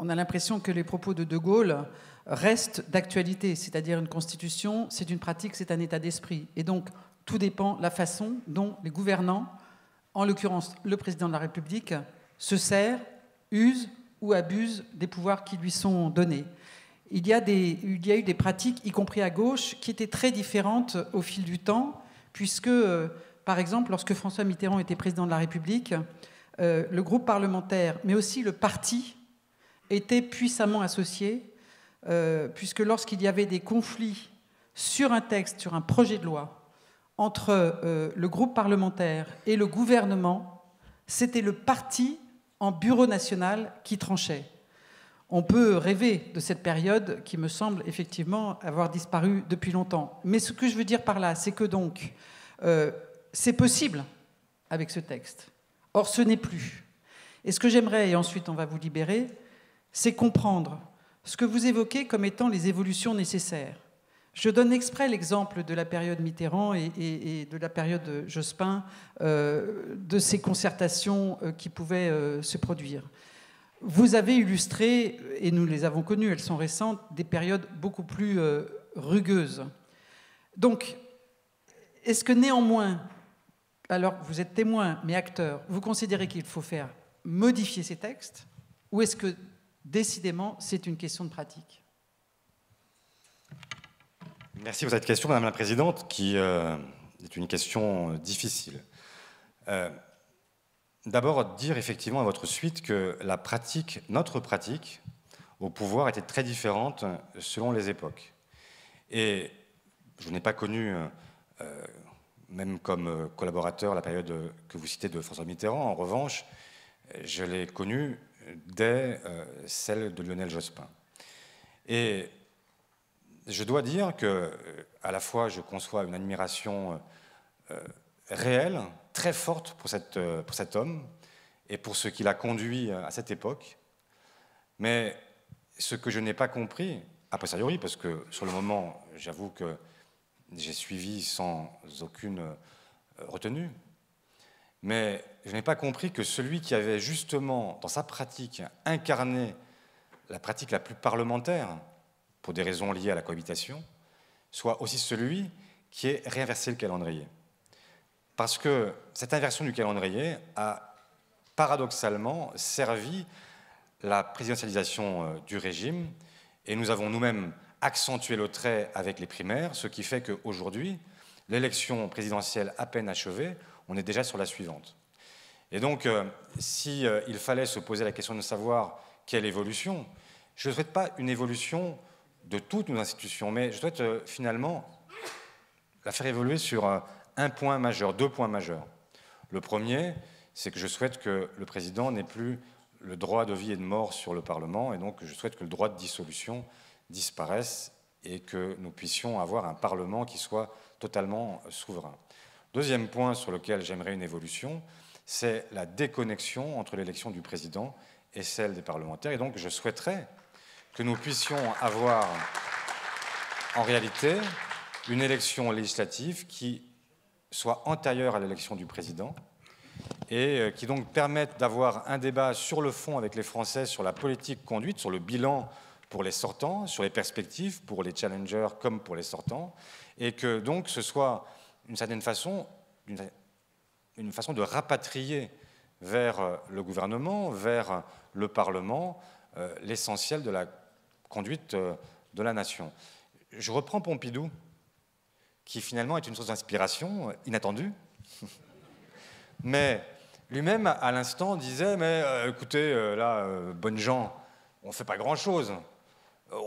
on a l'impression que les propos de De Gaulle restent d'actualité, c'est-à-dire une constitution, c'est une pratique, c'est un état d'esprit. Et donc, tout dépend de la façon dont les gouvernants, en l'occurrence le président de la République, se sert, use ou abuse des pouvoirs qui lui sont donnés. Il y a eu des pratiques, y compris à gauche, qui étaient très différentes au fil du temps, puisque, par exemple, lorsque François Mitterrand était président de la République, le groupe parlementaire, mais aussi le parti, étaient puissamment associés, puisque lorsqu'il y avait des conflits sur un texte, sur un projet de loi, entre le groupe parlementaire et le gouvernement, c'était le parti en bureau national qui tranchait. On peut rêver de cette période qui me semble effectivement avoir disparu depuis longtemps. Mais ce que je veux dire par là, c'est que donc, c'est possible avec ce texte. Or, ce n'est plus. Et ce que j'aimerais, et ensuite on va vous libérer, c'est comprendre ce que vous évoquez comme étant les évolutions nécessaires. Je donne exprès l'exemple de la période Mitterrand et de la période Jospin, de ces concertations qui pouvaient se produire. Vous avez illustré, et nous les avons connues, elles sont récentes, des périodes beaucoup plus rugueuses. Donc, est-ce que néanmoins, alors vous êtes témoin, mais acteur, vous considérez qu'il faut faire modifier ces textes, ou est-ce que, décidément, c'est une question de pratique ? Merci pour cette question, Madame la Présidente, qui est une question difficile. D'abord, dire effectivement à votre suite que la pratique, notre pratique, au pouvoir était très différente selon les époques. Et je n'ai pas connu, même comme collaborateur, la période que vous citez de François Mitterrand. En revanche, je l'ai connue dès celle de Lionel Jospin. Et je dois dire que, à la fois, je conçois une admiration réelle, très forte pour cet homme et pour ce qui l'a conduit à cette époque. Mais ce que je n'ai pas compris, a posteriori, parce que sur le moment, j'avoue que j'ai suivi sans aucune retenue, mais je n'ai pas compris que celui qui avait justement, dans sa pratique, incarné la pratique la plus parlementaire, pour des raisons liées à la cohabitation, soit aussi celui qui ait réinversé le calendrier. Parce que cette inversion du calendrier a paradoxalement servi la présidentialisation du régime, et nous avons nous-mêmes accentué le trait avec les primaires, ce qui fait qu'aujourd'hui, l'élection présidentielle à peine achevée, on est déjà sur la suivante. Et donc, s'il fallait se poser la question de savoir quelle évolution, je ne souhaite pas une évolution de toutes nos institutions, mais je souhaite finalement la faire évoluer sur un point majeur, deux points majeurs. Le premier, c'est que je souhaite que le président n'ait plus le droit de vie et de mort sur le Parlement, et donc je souhaite que le droit de dissolution disparaisse et que nous puissions avoir un Parlement qui soit totalement souverain. Deuxième point sur lequel j'aimerais une évolution, c'est la déconnexion entre l'élection du président et celle des parlementaires, et donc je souhaiterais que nous puissions avoir en réalité une élection législative qui soit antérieure à l'élection du président et qui donc permette d'avoir un débat sur le fond avec les Français sur la politique conduite, sur le bilan pour les sortants, sur les perspectives pour les challengers comme pour les sortants, et que donc ce soit d'une certaine façon une façon de rapatrier vers le gouvernement, vers le Parlement, l'essentiel de la conduite de la nation. Je reprends Pompidou, qui finalement est une source d'inspiration inattendue, mais lui-même à l'instant disait « mais écoutez, là, bonnes gens, on ne fait pas grand-chose.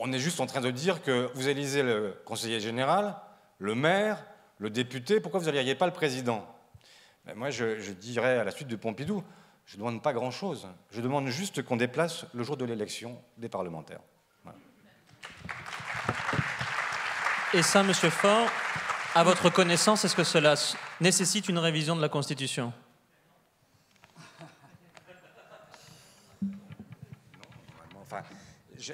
On est juste en train de dire que vous élisez le conseiller général, le maire, le député, pourquoi vous n'éliriez pas le président ?» Mais moi, je dirais à la suite de Pompidou, je ne demande pas grand-chose. Je demande juste qu'on déplace le jour de l'élection des parlementaires. Voilà. Et ça, Monsieur Faure, à votre connaissance, est-ce que cela nécessite une révision de la Constitution ?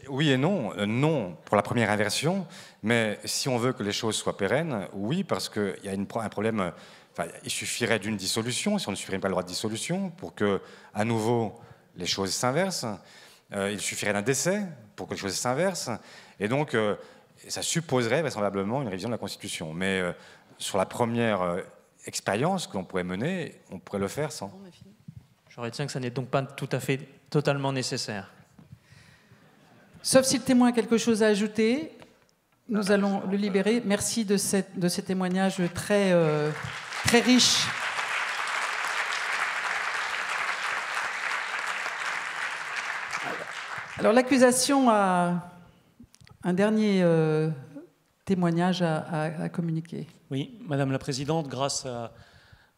Oui et non. Non pour la première inversion, mais si on veut que les choses soient pérennes, oui, parce qu'il y a un problème. Enfin, il suffirait d'une dissolution, si on ne supprime pas le droit de dissolution, pour que, à nouveau, les choses s'inversent. Il suffirait d'un décès pour que les choses s'inversent. Et donc, ça supposerait vraisemblablement une révision de la Constitution. Mais sur la première expérience que l'on pourrait mener, on pourrait le faire sans. Je retiens que ça n'est donc pas tout à fait totalement nécessaire. Sauf si le témoin a quelque chose à ajouter, nous allons le libérer. Merci de ces témoignages très, très riches. Alors l'accusation a un dernier témoignage à communiquer. Oui, Madame la Présidente, grâce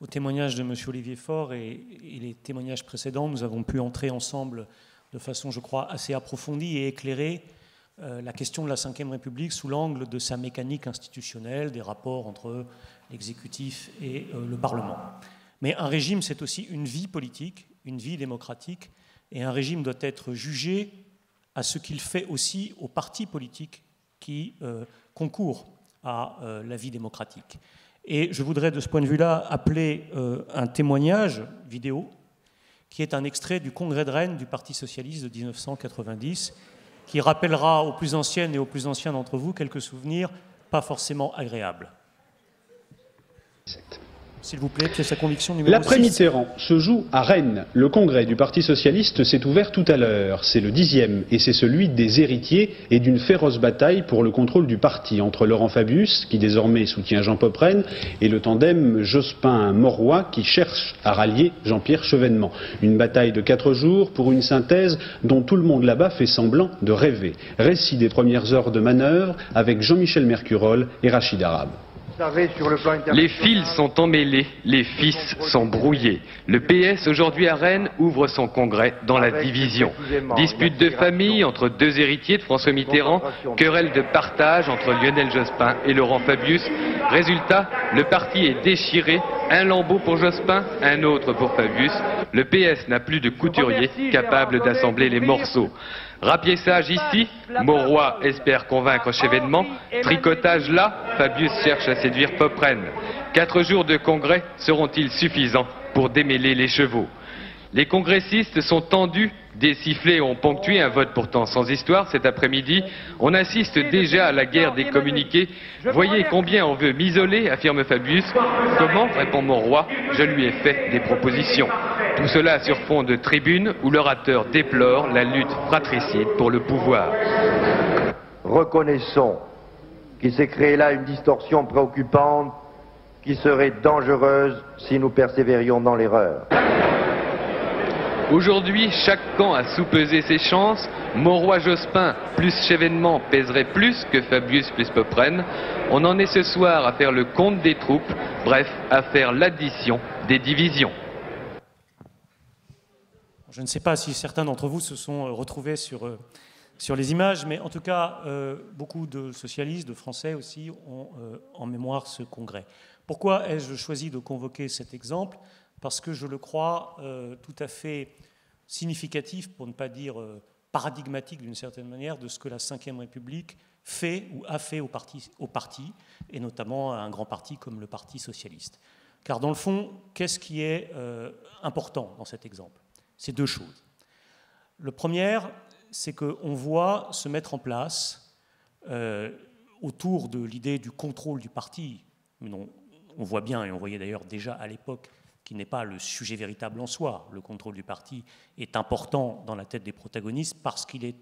au témoignage de M. Olivier Faure et les témoignages précédents, nous avons pu entrer ensemble de façon, je crois, assez approfondie et éclairer la question de la Ve République sous l'angle de sa mécanique institutionnelle, des rapports entre l'exécutif et le Parlement. Mais un régime, c'est aussi une vie politique, une vie démocratique, et un régime doit être jugé à ce qu'il fait aussi aux partis politiques qui concourent à la vie démocratique. Et je voudrais de ce point de vue-là appeler un témoignage vidéo qui est un extrait du Congrès de Rennes du Parti socialiste de 1990, qui rappellera aux plus anciennes et aux plus anciens d'entre vous quelques souvenirs pas forcément agréables. S'il vous plaît, pièce à conviction numéro 6. L'après-Mitterrand se joue à Rennes. Le congrès du Parti socialiste s'est ouvert tout à l'heure. C'est le 10e et c'est celui des héritiers et d'une féroce bataille pour le contrôle du parti entre Laurent Fabius, qui désormais soutient Jean Poprennes, et le tandem Jospin-Mauroy qui cherche à rallier Jean-Pierre Chevènement. Une bataille de 4 jours pour une synthèse dont tout le monde là-bas fait semblant de rêver. Récit des premières heures de manœuvre avec Jean-Michel Mercurol et Rachid Arabe. Les fils sont emmêlés, les fils sont brouillés. Le PS aujourd'hui à Rennes ouvre son congrès dans la division. Dispute de famille entre deux héritiers de François Mitterrand, querelle de partage entre Lionel Jospin et Laurent Fabius. Résultat, le parti est déchiré, un lambeau pour Jospin, un autre pour Fabius. Le PS n'a plus de couturier capable d'assembler les morceaux. Rapiessage ici, Mauroy espère convaincre Chevènement, tricotage là, Fabius cherche à séduire Poprennes. 4 jours de congrès seront-ils suffisants pour démêler les chevaux? Les congressistes sont tendus, des sifflets ont ponctué un vote pourtant sans histoire cet après-midi. On assiste déjà à la guerre des communiqués. Voyez combien on veut m'isoler, affirme Fabius. Comment, répond Mauroy, je lui ai fait des propositions. Tout cela sur fond de tribune où l'orateur déplore la lutte fratricide pour le pouvoir. Reconnaissons qu'il s'est créé là une distorsion préoccupante qui serait dangereuse si nous persévérions dans l'erreur. Aujourd'hui, chaque camp a soupesé ses chances. Mauroy-Jospin plus Chevènement pèserait plus que Fabius plus Poprennes. On en est ce soir à faire le compte des troupes, bref, à faire l'addition des divisions. Je ne sais pas si certains d'entre vous se sont retrouvés sur les images, mais en tout cas, beaucoup de socialistes, de Français aussi, ont en mémoire ce congrès. Pourquoi ai-je choisi de convoquer cet exemple? Parce que je le crois tout à fait significatif, pour ne pas dire paradigmatique d'une certaine manière, de ce que la Ve République fait ou a fait au parti, et notamment à un grand parti comme le Parti socialiste. Car dans le fond, qu'est-ce qui est important dans cet exemple? C'est 2 choses. Le premier, c'est qu'on voit se mettre en place, autour de l'idée du contrôle du parti, on voit bien, et on voyait d'ailleurs déjà à l'époque, qui n'est pas le sujet véritable en soi. Le contrôle du parti est important dans la tête des protagonistes parce qu'il est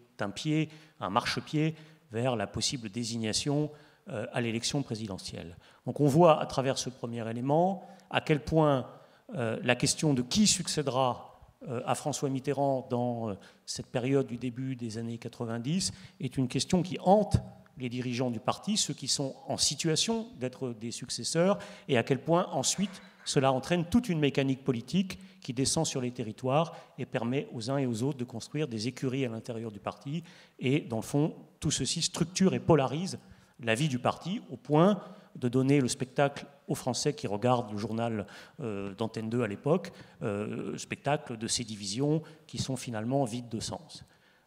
un marchepied vers la possible désignation à l'élection présidentielle. Donc on voit à travers ce premier élément à quel point la question de qui succédera à François Mitterrand dans cette période du début des années 90 est une question qui hante les dirigeants du parti, ceux qui sont en situation d'être des successeurs, et à quel point ensuite cela entraîne toute une mécanique politique qui descend sur les territoires et permet aux uns et aux autres de construire des écuries à l'intérieur du parti. Et dans le fond, tout ceci structure et polarise la vie du parti au point de donner le spectacle aux Français qui regardent le journal d'Antenne 2 à l'époque, spectacle de ces divisions qui sont finalement vides de sens.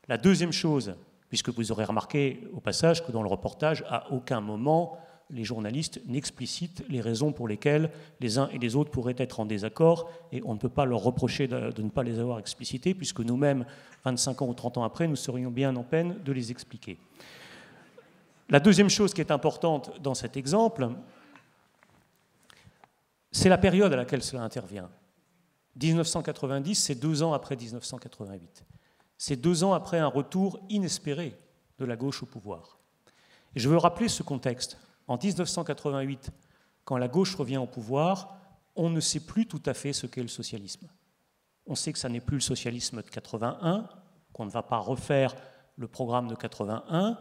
La deuxième chose, puisque vous aurez remarqué au passage que dans le reportage, à aucun moment, les journalistes n'explicitent les raisons pour lesquelles les uns et les autres pourraient être en désaccord, et on ne peut pas leur reprocher de ne pas les avoir explicités, puisque nous-mêmes, 25 ans ou 30 ans après, nous serions bien en peine de les expliquer. La deuxième chose qui est importante dans cet exemple, c'est la période à laquelle cela intervient. 1990, c'est 2 ans après 1988. C'est 2 ans après un retour inespéré de la gauche au pouvoir. Et je veux rappeler ce contexte. En 1988, quand la gauche revient au pouvoir, on ne sait plus tout à fait ce qu'est le socialisme. On sait que ça n'est plus le socialisme de 81, qu'on ne va pas refaire le programme de 81.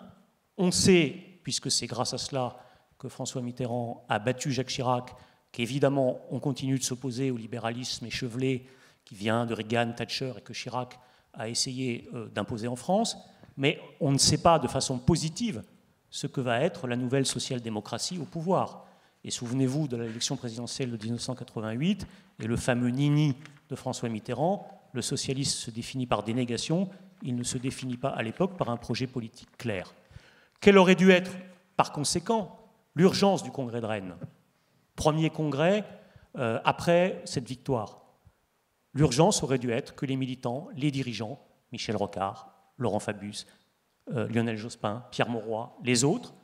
On sait, puisque c'est grâce à cela que François Mitterrand a battu Jacques Chirac, qu'évidemment on continue de s'opposer au libéralisme échevelé qui vient de Reagan, Thatcher et que Chirac a essayé d'imposer en France, mais on ne sait pas de façon positive ce que va être la nouvelle social-démocratie au pouvoir. Et souvenez-vous de l'élection présidentielle de 1988 et le fameux nini de François Mitterrand, le socialiste se définit par dénégation, il ne se définit pas à l'époque par un projet politique clair. Quelle aurait dû être, par conséquent, l'urgence du congrès de Rennes? Premier congrès après cette victoire. L'urgence aurait dû être que les militants, les dirigeants, Michel Rocard, Laurent Fabius, Lionel Jospin, Pierre Mauroy, les autres,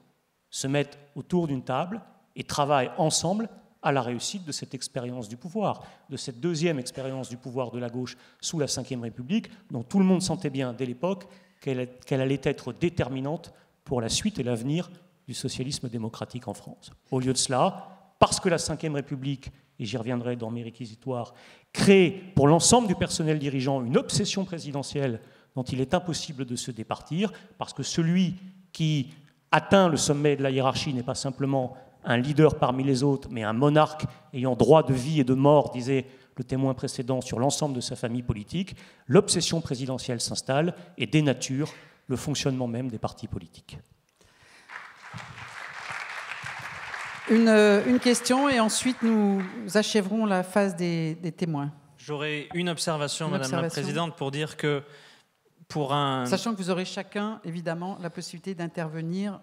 se mettent autour d'une table et travaillent ensemble à la réussite de cette expérience du pouvoir, de cette deuxième expérience du pouvoir de la gauche sous la Ve République, dont tout le monde sentait bien dès l'époque qu'elle allait être déterminante pour la suite et l'avenir du socialisme démocratique en France. Au lieu de cela, parce que la Ve République, et j'y reviendrai dans mes réquisitoires, crée pour l'ensemble du personnel dirigeant une obsession présidentielle dont il est impossible de se départir, parce que celui qui atteint le sommet de la hiérarchie n'est pas simplement un leader parmi les autres, mais un monarque ayant droit de vie et de mort, disait le témoin précédent, sur l'ensemble de sa famille politique. L'obsession présidentielle s'installe et dénature le fonctionnement même des partis politiques. Une question et ensuite nous achèverons la phase des témoins. J'aurais une observation, Madame la Présidente, pour dire que pour un... Sachant que vous aurez chacun, évidemment, la possibilité d'intervenir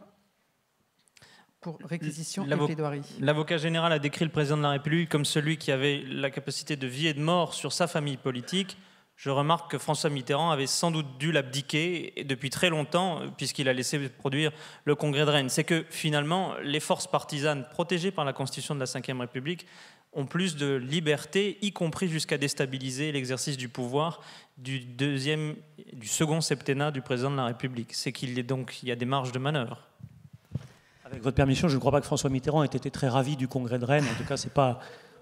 pour réquisition et plaidoirie. L'avocat général a décrit le président de la République comme celui qui avait la capacité de vie et de mort sur sa famille politique. Je remarque que François Mitterrand avait sans doute dû l'abdiquer depuis très longtemps, puisqu'il a laissé produire le congrès de Rennes. C'est que finalement, les forces partisanes protégées par la Constitution de la Ve République ont plus de liberté, y compris jusqu'à déstabiliser l'exercice du pouvoir du second septennat du président de la République. C'est qu'il y a des marges de manœuvre. Avec votre permission, je ne crois pas que François Mitterrand ait été très ravi du congrès de Rennes. En tout cas, ce n'est pas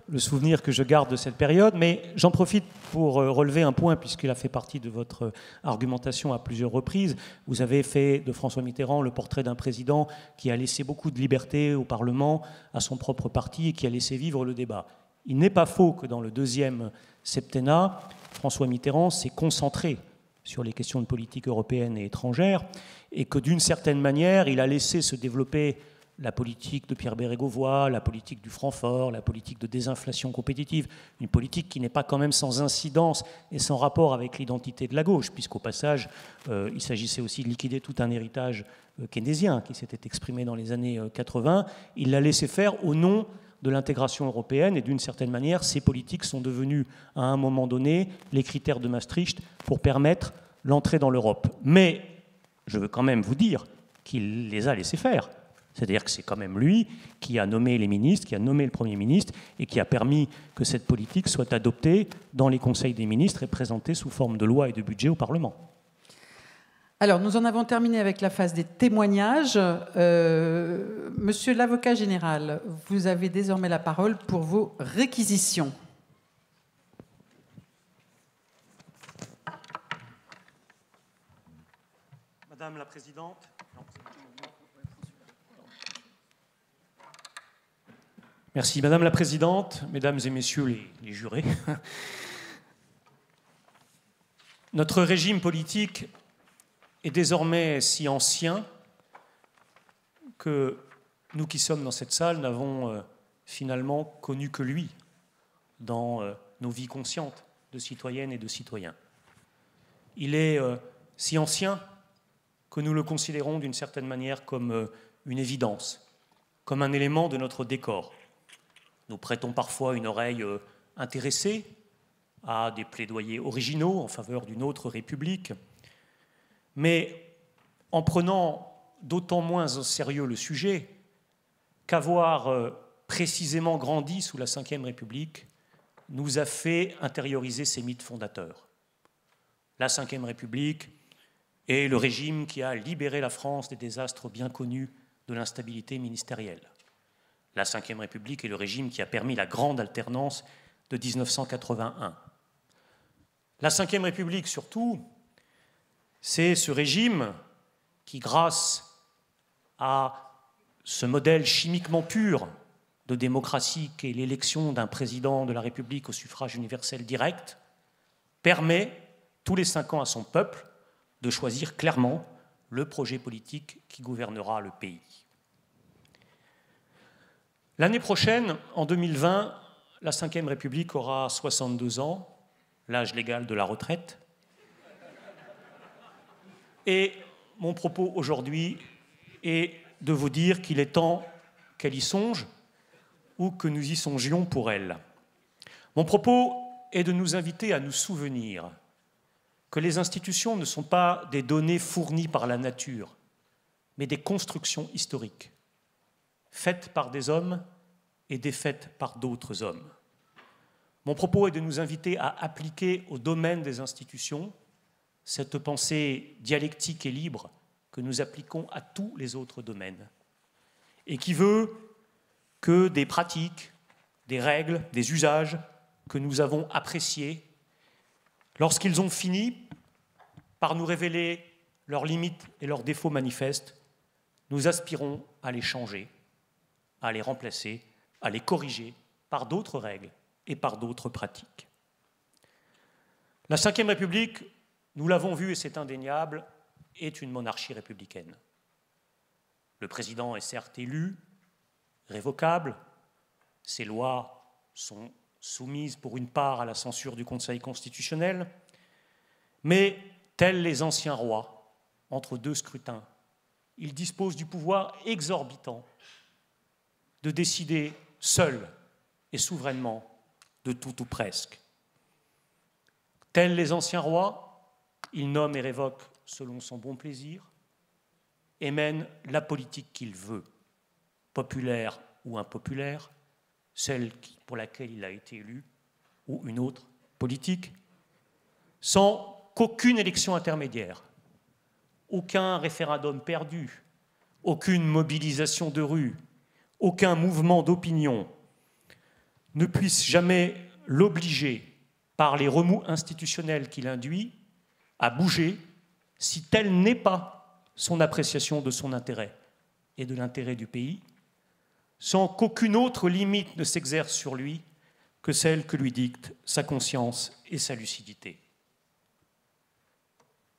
le souvenir que je garde de cette période, mais j'en profite pour relever un point, puisqu'il a fait partie de votre argumentation à plusieurs reprises. Vous avez fait de François Mitterrand le portrait d'un président qui a laissé beaucoup de liberté au Parlement, à son propre parti, et qui a laissé vivre le débat. Il n'est pas faux que dans le deuxième septennat, François Mitterrand s'est concentré sur les questions de politique européenne et étrangère, et que d'une certaine manière, il a laissé se développer la politique de Pierre Bérégovoy, la politique du Francfort, la politique de désinflation compétitive, une politique qui n'est pas quand même sans incidence et sans rapport avec l'identité de la gauche, puisqu'au passage, il s'agissait aussi de liquider tout un héritage keynésien qui s'était exprimé dans les années 80. Il l'a laissé faire au nom de l'intégration européenne, et d'une certaine manière, ces politiques sont devenues, à un moment donné, les critères de Maastricht pour permettre l'entrée dans l'Europe. Mais je veux quand même vous dire qu'il les a laissés faire. C'est-à-dire que c'est quand même lui qui a nommé les ministres, qui a nommé le Premier ministre et qui a permis que cette politique soit adoptée dans les conseils des ministres et présentée sous forme de loi et de budget au Parlement. Alors, nous en avons terminé avec la phase des témoignages. Monsieur l'avocat général, vous avez désormais la parole pour vos réquisitions. Madame la Présidente. Merci. Madame la Présidente, Mesdames et Messieurs les jurés. Notre régime politique est désormais si ancien que nous qui sommes dans cette salle n'avons finalement connu que lui dans nos vies conscientes de citoyennes et de citoyens. Il est si ancien que nous le considérons d'une certaine manière comme une évidence. comme un élément de notre décor. Nous prêtons parfois une oreille intéressée à des plaidoyers originaux en faveur d'une autre république, mais en prenant d'autant moins au sérieux le sujet qu'avoir précisément grandi sous la Ve République nous a fait intérioriser ces mythes fondateurs. La Ve République est le régime qui a libéré la France des désastres bien connus de l'instabilité ministérielle. La Ve République est le régime qui a permis la grande alternance de 1981. La Ve République, surtout, c'est ce régime qui, grâce à ce modèle chimiquement pur de démocratie qu'est l'élection d'un président de la République au suffrage universel direct, permet tous les 5 ans à son peuple de choisir clairement le projet politique qui gouvernera le pays. L'année prochaine, en 2020, la Ve République aura 62 ans, l'âge légal de la retraite. Et mon propos aujourd'hui est de vous dire qu'il est temps qu'elle y songe ou que nous y songions pour elle. Mon propos est de nous inviter à nous souvenir que les institutions ne sont pas des données fournies par la nature, mais des constructions historiques, faites par des hommes et défaites par d'autres hommes. Mon propos est de nous inviter à appliquer au domaine des institutions cette pensée dialectique et libre que nous appliquons à tous les autres domaines et qui veut que des pratiques, des règles, des usages que nous avons appréciés, lorsqu'ils ont fini par nous révéler leurs limites et leurs défauts manifestes, nous aspirons à les changer, à les remplacer, à les corriger par d'autres règles et par d'autres pratiques. La Ve République, nous l'avons vu et c'est indéniable, est une monarchie républicaine. Le président est certes élu, révocable, ses lois sont soumises pour une part à la censure du Conseil constitutionnel, mais tels les anciens rois, entre 2 scrutins, il dispose du pouvoir exorbitant de décider seul et souverainement de tout ou presque. Tels les anciens rois, il nomme et révoque selon son bon plaisir et mène la politique qu'il veut, populaire ou impopulaire, celle pour laquelle il a été élu ou une autre politique, sans qu'aucune élection intermédiaire, aucun référendum perdu, aucune mobilisation de rue, aucun mouvement d'opinion ne puisse jamais l'obliger, par les remous institutionnels qu'il induit, à bouger si telle n'est pas son appréciation de son intérêt et de l'intérêt du pays, sans qu'aucune autre limite ne s'exerce sur lui que celle que lui dictent sa conscience et sa lucidité.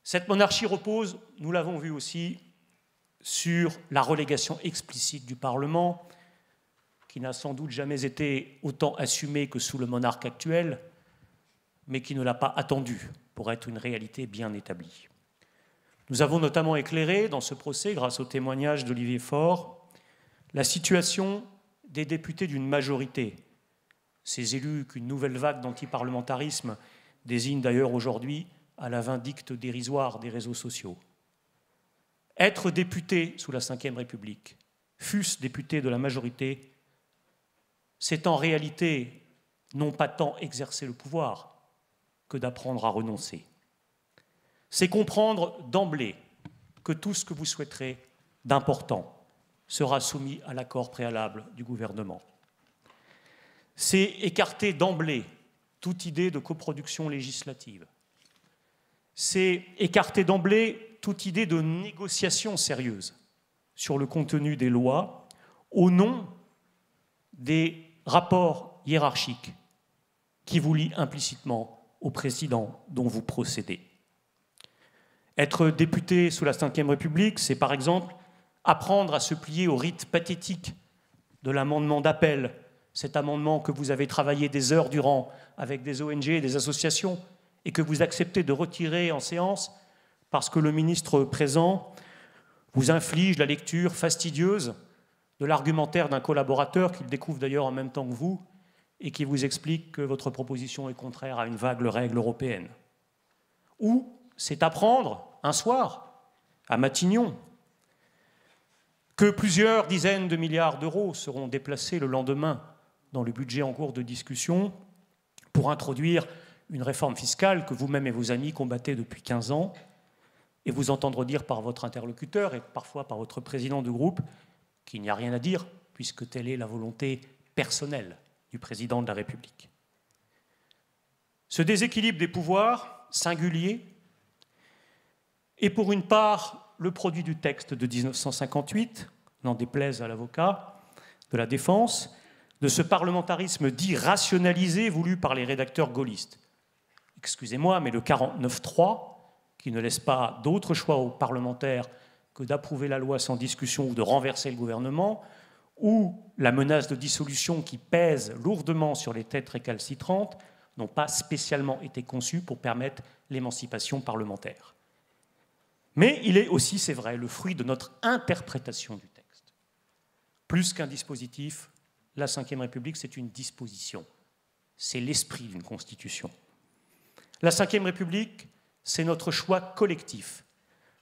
Cette monarchie repose, nous l'avons vu aussi, sur la relégation explicite du Parlement, qui n'a sans doute jamais été autant assumée que sous le monarque actuel, mais qui ne l'a pas attendue pour être une réalité bien établie. Nous avons notamment éclairé dans ce procès, grâce au témoignage d'Olivier Faure, la situation des députés d'une majorité, ces élus qu'une nouvelle vague d'antiparlementarisme désigne d'ailleurs aujourd'hui à la vindicte dérisoire des réseaux sociaux. Être député sous la Ve République, fût-ce député de la majorité, c'est en réalité non pas tant exercer le pouvoir que d'apprendre à renoncer. C'est comprendre d'emblée que tout ce que vous souhaiterez d'important sera soumis à l'accord préalable du gouvernement. C'est écarter d'emblée toute idée de coproduction législative. C'est écarter d'emblée toute idée de négociation sérieuse sur le contenu des lois au nom des rapports hiérarchiques qui vous lient implicitement au président dont vous procédez. Être député sous la Ve République, c'est par exemple apprendre à se plier au rite pathétique de l'amendement d'appel, cet amendement que vous avez travaillé des heures durant avec des ONG et des associations et que vous acceptez de retirer en séance parce que le ministre présent vous inflige la lecture fastidieuse de l'argumentaire d'un collaborateur qu'il découvre d'ailleurs en même temps que vous et qui vous explique que votre proposition est contraire à une vague règle européenne. Ou c'est apprendre un soir, à Matignon, que plusieurs dizaines de milliards d'euros seront déplacés le lendemain dans le budget en cours de discussion pour introduire une réforme fiscale que vous-même et vos amis combattez depuis 15 ans, et vous entendre dire par votre interlocuteur et parfois par votre président de groupe qu'il n'y a rien à dire, puisque telle est la volonté personnelle du président de la République. Ce déséquilibre des pouvoirs, singulier, est pour une part le produit du texte de 1958, n'en déplaise à l'avocat de la défense, de ce parlementarisme dit rationalisé voulu par les rédacteurs gaullistes. Excusez-moi, mais le 49.3, qui ne laisse pas d'autre choix aux parlementaires que d'approuver la loi sans discussion ou de renverser le gouvernement, ou la menace de dissolution qui pèse lourdement sur les têtes récalcitrantes, n'ont pas spécialement été conçus pour permettre l'émancipation parlementaire. Mais il est aussi, c'est vrai, le fruit de notre interprétation du texte. Plus qu'un dispositif, la Ve République, c'est une disposition. C'est l'esprit d'une constitution. La Ve République, c'est notre choix collectif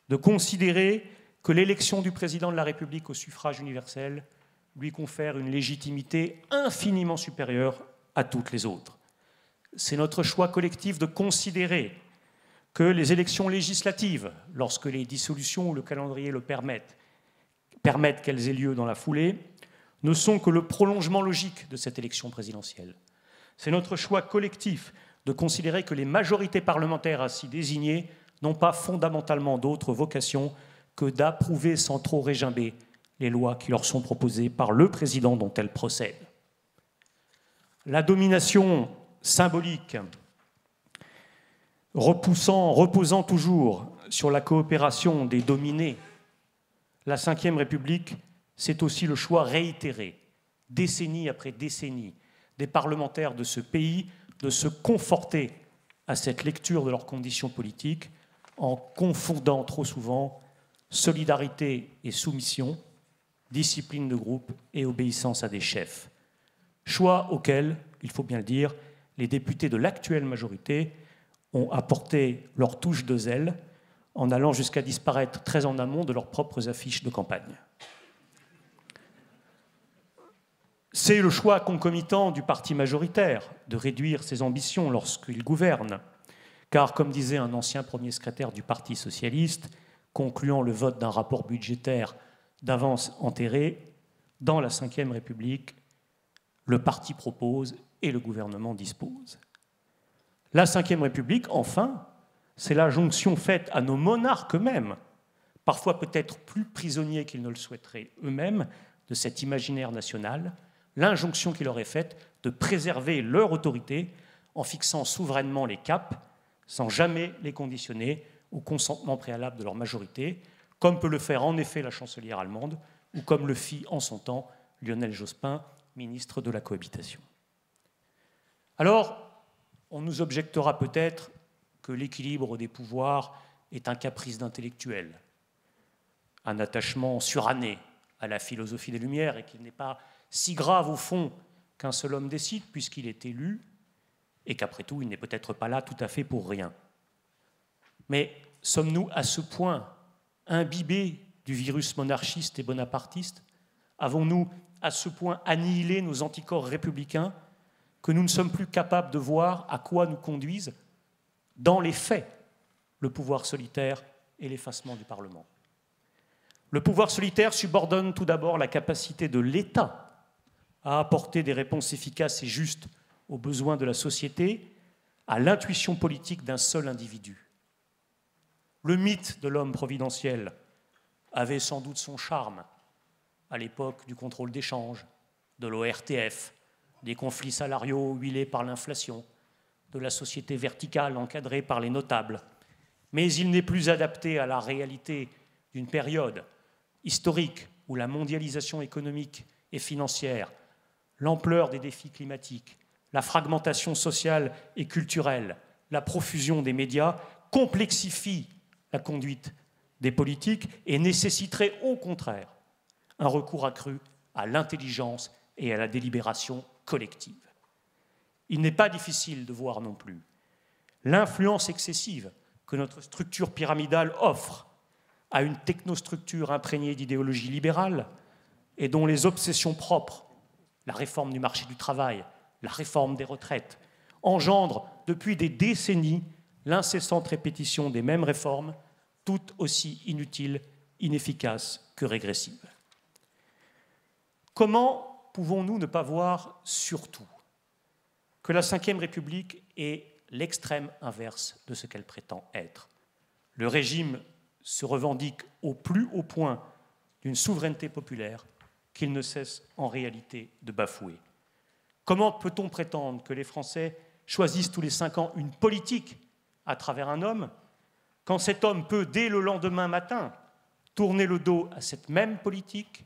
de considérer que l'élection du président de la République au suffrage universel lui confère une légitimité infiniment supérieure à toutes les autres. C'est notre choix collectif de considérer que les élections législatives, lorsque les dissolutions ou le calendrier le permettent qu'elles aient lieu dans la foulée, ne sont que le prolongement logique de cette élection présidentielle. C'est notre choix collectif de considérer que les majorités parlementaires ainsi désignées n'ont pas fondamentalement d'autre vocation que d'approuver sans trop régimber les lois qui leur sont proposées par le président dont elles procèdent. La domination symbolique, reposant toujours sur la coopération des dominés, la Ve République, c'est aussi le choix réitéré, décennie après décennie, des parlementaires de ce pays de se conforter à cette lecture de leurs conditions politiques en confondant trop souvent solidarité et soumission, discipline de groupe et obéissance à des chefs. Choix auquel, il faut bien le dire, les députés de l'actuelle majorité ont apporté leur touche de zèle en allant jusqu'à disparaître très en amont de leurs propres affiches de campagne. C'est le choix concomitant du parti majoritaire de réduire ses ambitions lorsqu'il gouverne, car, comme disait un ancien premier secrétaire du Parti socialiste, concluant le vote d'un rapport budgétaire d'avance enterré, dans la Ve République, le parti propose et le gouvernement dispose. La Ve République, enfin, c'est la jonction faite à nos monarques eux-mêmes, parfois peut-être plus prisonniers qu'ils ne le souhaiteraient eux-mêmes, de cet imaginaire national, l'injonction qui leur est faite de préserver leur autorité en fixant souverainement les caps, sans jamais les conditionner au consentement préalable de leur majorité, comme peut le faire en effet la chancelière allemande, ou comme le fit en son temps Lionel Jospin, ministre de la Cohabitation. Alors, on nous objectera peut-être que l'équilibre des pouvoirs est un caprice d'intellectuel, un attachement suranné à la philosophie des Lumières et qu'il n'est pas si grave au fond qu'un seul homme décide puisqu'il est élu et qu'après tout, il n'est peut-être pas là tout à fait pour rien. Mais sommes-nous à ce point imbibés du virus monarchiste et bonapartiste? Avons-nous à ce point annihilé nos anticorps républicains que nous ne sommes plus capables de voir à quoi nous conduisent, dans les faits, le pouvoir solitaire et l'effacement du Parlement? Le pouvoir solitaire subordonne tout d'abord la capacité de l'État à apporter des réponses efficaces et justes aux besoins de la société, à l'intuition politique d'un seul individu. Le mythe de l'homme providentiel avait sans doute son charme à l'époque du contrôle des changes, de l'ORTF, des conflits salariaux huilés par l'inflation, de la société verticale encadrée par les notables. Mais il n'est plus adapté à la réalité d'une période historique où la mondialisation économique et financière, l'ampleur des défis climatiques, la fragmentation sociale et culturelle, la profusion des médias complexifient la conduite des politiques et nécessiterait au contraire un recours accru à l'intelligence et à la délibération collective. Il n'est pas difficile de voir non plus l'influence excessive que notre structure pyramidale offre à une technostructure imprégnée d'idéologie libérale et dont les obsessions propres, la réforme du marché du travail, la réforme des retraites, engendrent depuis des décennies l'incessante répétition des mêmes réformes, toutes aussi inutiles, inefficaces que régressives. Comment pouvons-nous ne pas voir surtout que la Ve République est l'extrême inverse de ce qu'elle prétend être? Le régime se revendique au plus haut point d'une souveraineté populaire qu'il ne cesse en réalité de bafouer. Comment peut-on prétendre que les Français choisissent tous les 5 ans une politique à travers un homme, quand cet homme peut, dès le lendemain matin, tourner le dos à cette même politique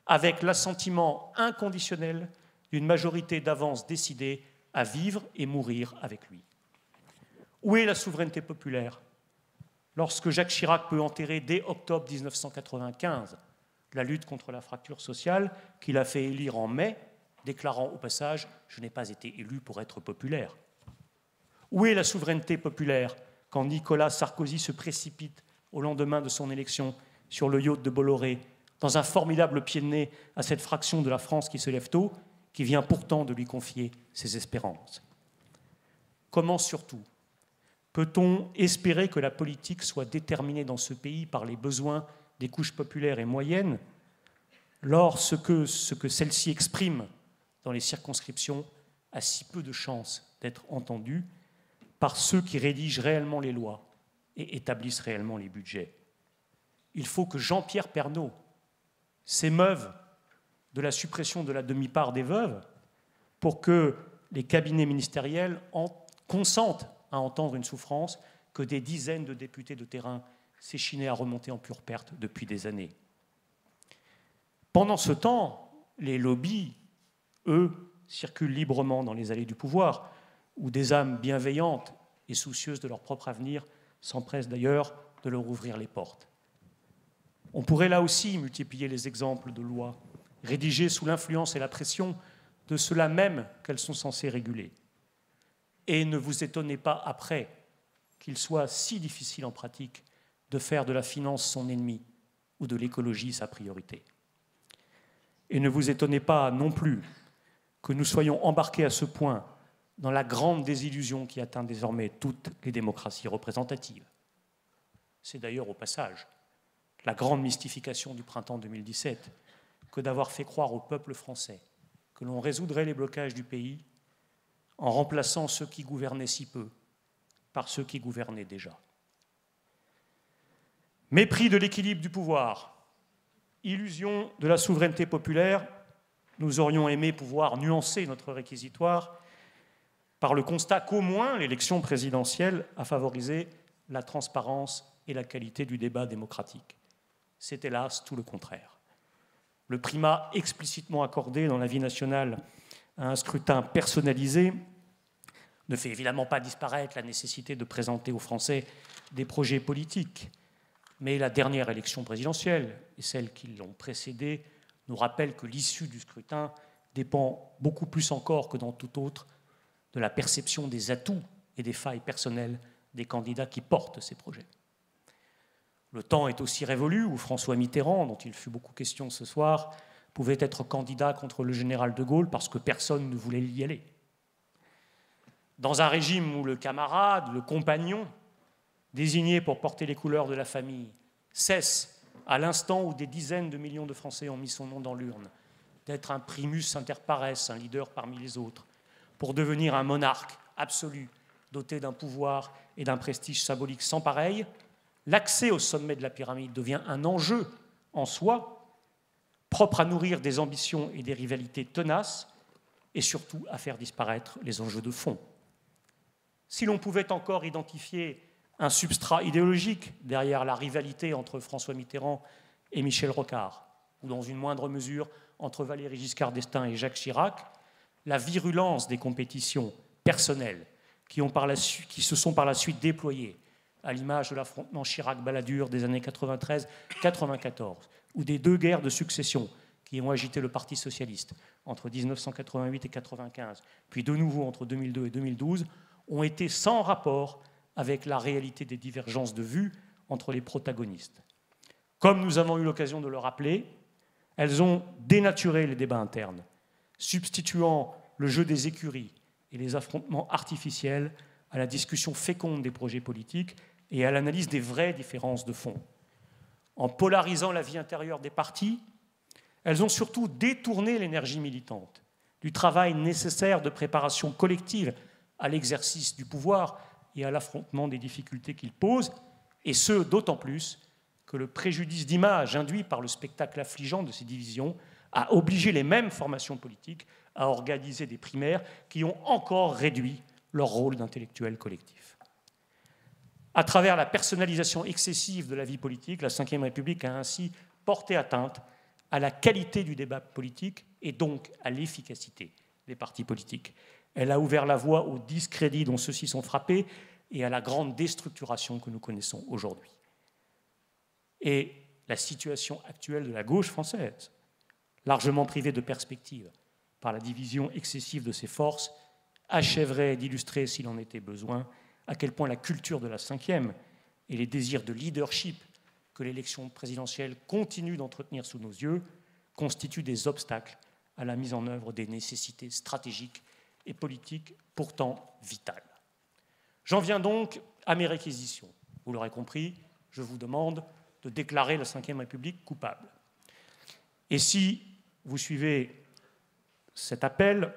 avec l'assentiment inconditionnel d'une majorité d'avance décidée à vivre et mourir avec lui? Où est la souveraineté populaire lorsque Jacques Chirac peut enterrer dès octobre 1995 la lutte contre la fracture sociale qu'il a fait élire en mai, déclarant au passage « Je n'ai pas été élu pour être populaire ». Où est la souveraineté populaire quand Nicolas Sarkozy se précipite au lendemain de son élection sur le yacht de Bolloré, dans un formidable pied de nez à cette fraction de la France qui se lève tôt, qui vient pourtant de lui confier ses espérances? Comment surtout peut-on espérer que la politique soit déterminée dans ce pays par les besoins des couches populaires et moyennes, lorsque ce que celles-ci expriment dans les circonscriptions a si peu de chances d'être entendu par ceux qui rédigent réellement les lois et établissent réellement les budgets? Il faut que Jean-Pierre Pernaut s'émeuve de la suppression de la demi-part des veuves pour que les cabinets ministériels consentent à entendre une souffrance que des dizaines de députés de terrain s'échinaient à remonter en pure perte depuis des années. Pendant ce temps, les lobbies, eux, circulent librement dans les allées du pouvoir, où des âmes bienveillantes et soucieuses de leur propre avenir s'empressent d'ailleurs de leur ouvrir les portes. On pourrait là aussi multiplier les exemples de lois rédigées sous l'influence et la pression de ceux-là même qu'elles sont censées réguler. Et ne vous étonnez pas après qu'il soit si difficile en pratique de faire de la finance son ennemi ou de l'écologie sa priorité. Et ne vous étonnez pas non plus que nous soyons embarqués à ce point dans la grande désillusion qui atteint désormais toutes les démocraties représentatives. C'est d'ailleurs au passage la grande mystification du printemps 2017 que d'avoir fait croire au peuple français que l'on résoudrait les blocages du pays en remplaçant ceux qui gouvernaient si peu par ceux qui gouvernaient déjà. Mépris de l'équilibre du pouvoir, illusion de la souveraineté populaire, nous aurions aimé pouvoir nuancer notre réquisitoire par le constat qu'au moins l'élection présidentielle a favorisé la transparence et la qualité du débat démocratique. C'est hélas tout le contraire. Le primat explicitement accordé dans la vie nationale à un scrutin personnalisé ne fait évidemment pas disparaître la nécessité de présenter aux Français des projets politiques. Mais la dernière élection présidentielle et celles qui l'ont précédée nous rappellent que l'issue du scrutin dépend beaucoup plus encore que dans tout autre de la perception des atouts et des failles personnelles des candidats qui portent ces projets. Le temps est aussi révolu où François Mitterrand, dont il fut beaucoup question ce soir, pouvait être candidat contre le général de Gaulle parce que personne ne voulait y aller. Dans un régime où le camarade, le compagnon, désigné pour porter les couleurs de la famille, cesse, à l'instant où des dizaines de millions de Français ont mis son nom dans l'urne, d'être un primus inter pares, un leader parmi les autres, pour devenir un monarque absolu, doté d'un pouvoir et d'un prestige symbolique sans pareil, l'accès au sommet de la pyramide devient un enjeu en soi, propre à nourrir des ambitions et des rivalités tenaces, et surtout à faire disparaître les enjeux de fond. Si l'on pouvait encore identifier un substrat idéologique derrière la rivalité entre François Mitterrand et Michel Rocard, ou dans une moindre mesure entre Valéry Giscard d'Estaing et Jacques Chirac, la virulence des compétitions personnelles qui se sont par la suite déployées, à l'image de l'affrontement Chirac-Balladur des années 93-94, ou des deux guerres de succession qui ont agité le Parti socialiste entre 1988 et 1995, puis de nouveau entre 2002 et 2012, ont été sans rapport avec la réalité des divergences de vues entre les protagonistes. Comme nous avons eu l'occasion de le rappeler, elles ont dénaturé les débats internes, substituant le jeu des écuries et les affrontements artificiels à la discussion féconde des projets politiques et à l'analyse des vraies différences de fond. En polarisant la vie intérieure des partis, elles ont surtout détourné l'énergie militante du travail nécessaire de préparation collective à l'exercice du pouvoir et à l'affrontement des difficultés qu'il pose, et ce, d'autant plus que le préjudice d'image induit par le spectacle affligeant de ces divisions a obligé les mêmes formations politiques à organiser des primaires qui ont encore réduit leur rôle d'intellectuel collectif. À travers la personnalisation excessive de la vie politique, la Ve République a ainsi porté atteinte à la qualité du débat politique et donc à l'efficacité des partis politiques. Elle a ouvert la voie au discrédit dont ceux-ci sont frappés et à la grande déstructuration que nous connaissons aujourd'hui. Et la situation actuelle de la gauche française, largement privée de perspective par la division excessive de ses forces, achèverait d'illustrer, s'il en était besoin, à quel point la culture de la Ve et les désirs de leadership que l'élection présidentielle continue d'entretenir sous nos yeux constituent des obstacles à la mise en œuvre des nécessités stratégiques et politiques pourtant vitales. J'en viens donc à mes réquisitions. Vous l'aurez compris, je vous demande de déclarer la Ve République coupable. Et si vous suivez cet appel,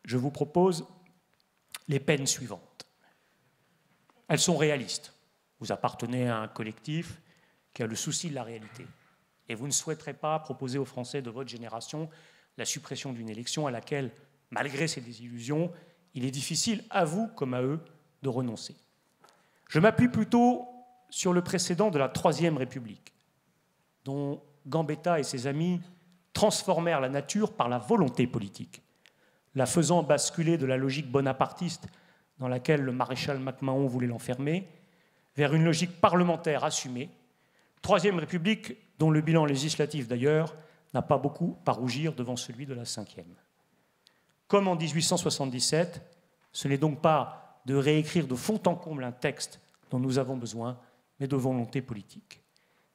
je vous propose les peines suivantes. Elles sont réalistes. Vous appartenez à un collectif qui a le souci de la réalité. Et vous ne souhaiterez pas proposer aux Français de votre génération la suppression d'une élection à laquelle, malgré ces désillusions, il est difficile, à vous comme à eux, de renoncer. Je m'appuie plutôt sur le précédent de la Troisième République, dont Gambetta et ses amis transformèrent la nature par la volonté politique, la faisant basculer de la logique bonapartiste dans laquelle le maréchal MacMahon voulait l'enfermer, vers une logique parlementaire assumée, Troisième République dont le bilan législatif d'ailleurs n'a pas beaucoup à rougir devant celui de la Cinquième. Comme en 1877, ce n'est donc pas de réécrire de fond en comble un texte dont nous avons besoin, mais de volonté politique.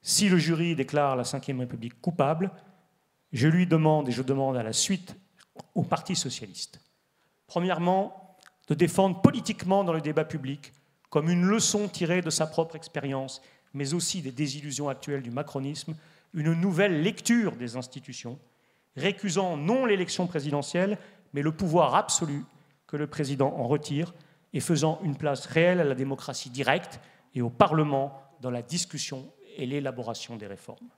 Si le jury déclare la Ve République coupable, je lui demande, et je demande à la suite au Parti socialiste, premièrement, de défendre politiquement dans le débat public, comme une leçon tirée de sa propre expérience, mais aussi des désillusions actuelles du macronisme, une nouvelle lecture des institutions, récusant non l'élection présidentielle, mais le pouvoir absolu que le président en retire, et faisant une place réelle à la démocratie directe et au Parlement dans la discussion et l'élaboration des réformes.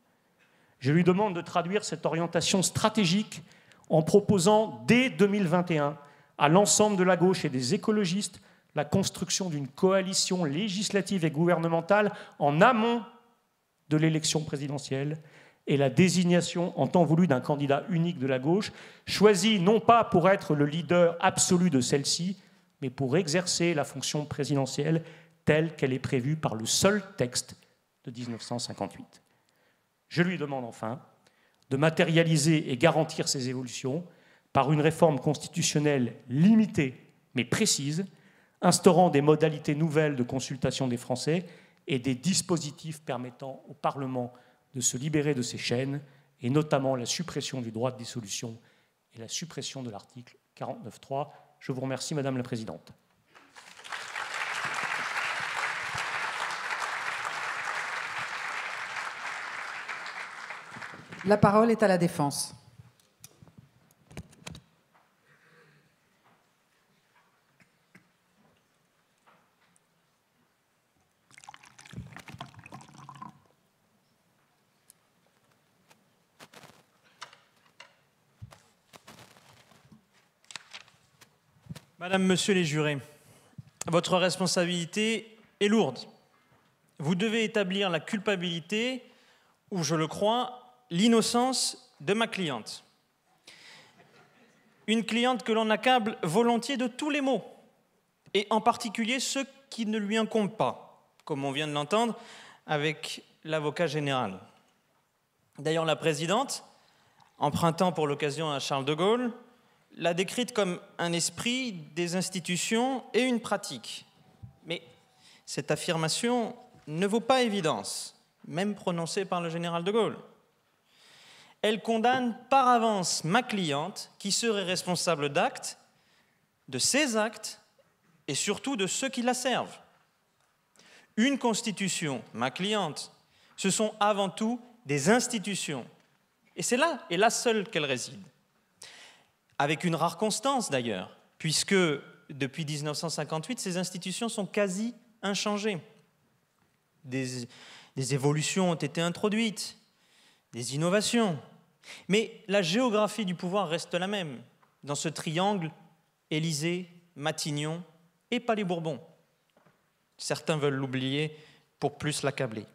Je lui demande de traduire cette orientation stratégique en proposant dès 2021 à l'ensemble de la gauche et des écologistes la construction d'une coalition législative et gouvernementale en amont de l'élection présidentielle et la désignation en temps voulu d'un candidat unique de la gauche, choisi non pas pour être le leader absolu de celle-ci, mais pour exercer la fonction présidentielle telle qu'elle est prévue par le seul texte de 1958. Je lui demande enfin de matérialiser et garantir ces évolutions par une réforme constitutionnelle limitée mais précise, instaurant des modalités nouvelles de consultation des Français et des dispositifs permettant au Parlement de se libérer de ses chaînes, et notamment la suppression du droit de dissolution et la suppression de l'article 49.3. Je vous remercie, Madame la Présidente. La parole est à la Défense. Madame, Monsieur les jurés, votre responsabilité est lourde. Vous devez établir la culpabilité, ou je le crois, l'innocence de ma cliente. Une cliente que l'on accable volontiers de tous les maux, et en particulier ceux qui ne lui incombent pas, comme on vient de l'entendre avec l'avocat général. D'ailleurs, la présidente empruntant pour l'occasion à Charles de Gaulle, l'a décrite comme un esprit, des institutions et une pratique. Mais cette affirmation ne vaut pas évidence, même prononcée par le général de Gaulle. Elle condamne par avance ma cliente, qui serait responsable d'actes, de ses actes, et surtout de ceux qui la servent. Une constitution, ma cliente, ce sont avant tout des institutions. Et c'est là, et là seule qu'elle réside. Avec une rare constance d'ailleurs, puisque depuis 1958, ces institutions sont quasi inchangées. Des évolutions ont été introduites, des innovations, mais la géographie du pouvoir reste la même, dans ce triangle Élysée, Matignon et Palais Bourbon. Certains veulent l'oublier pour plus l'accabler.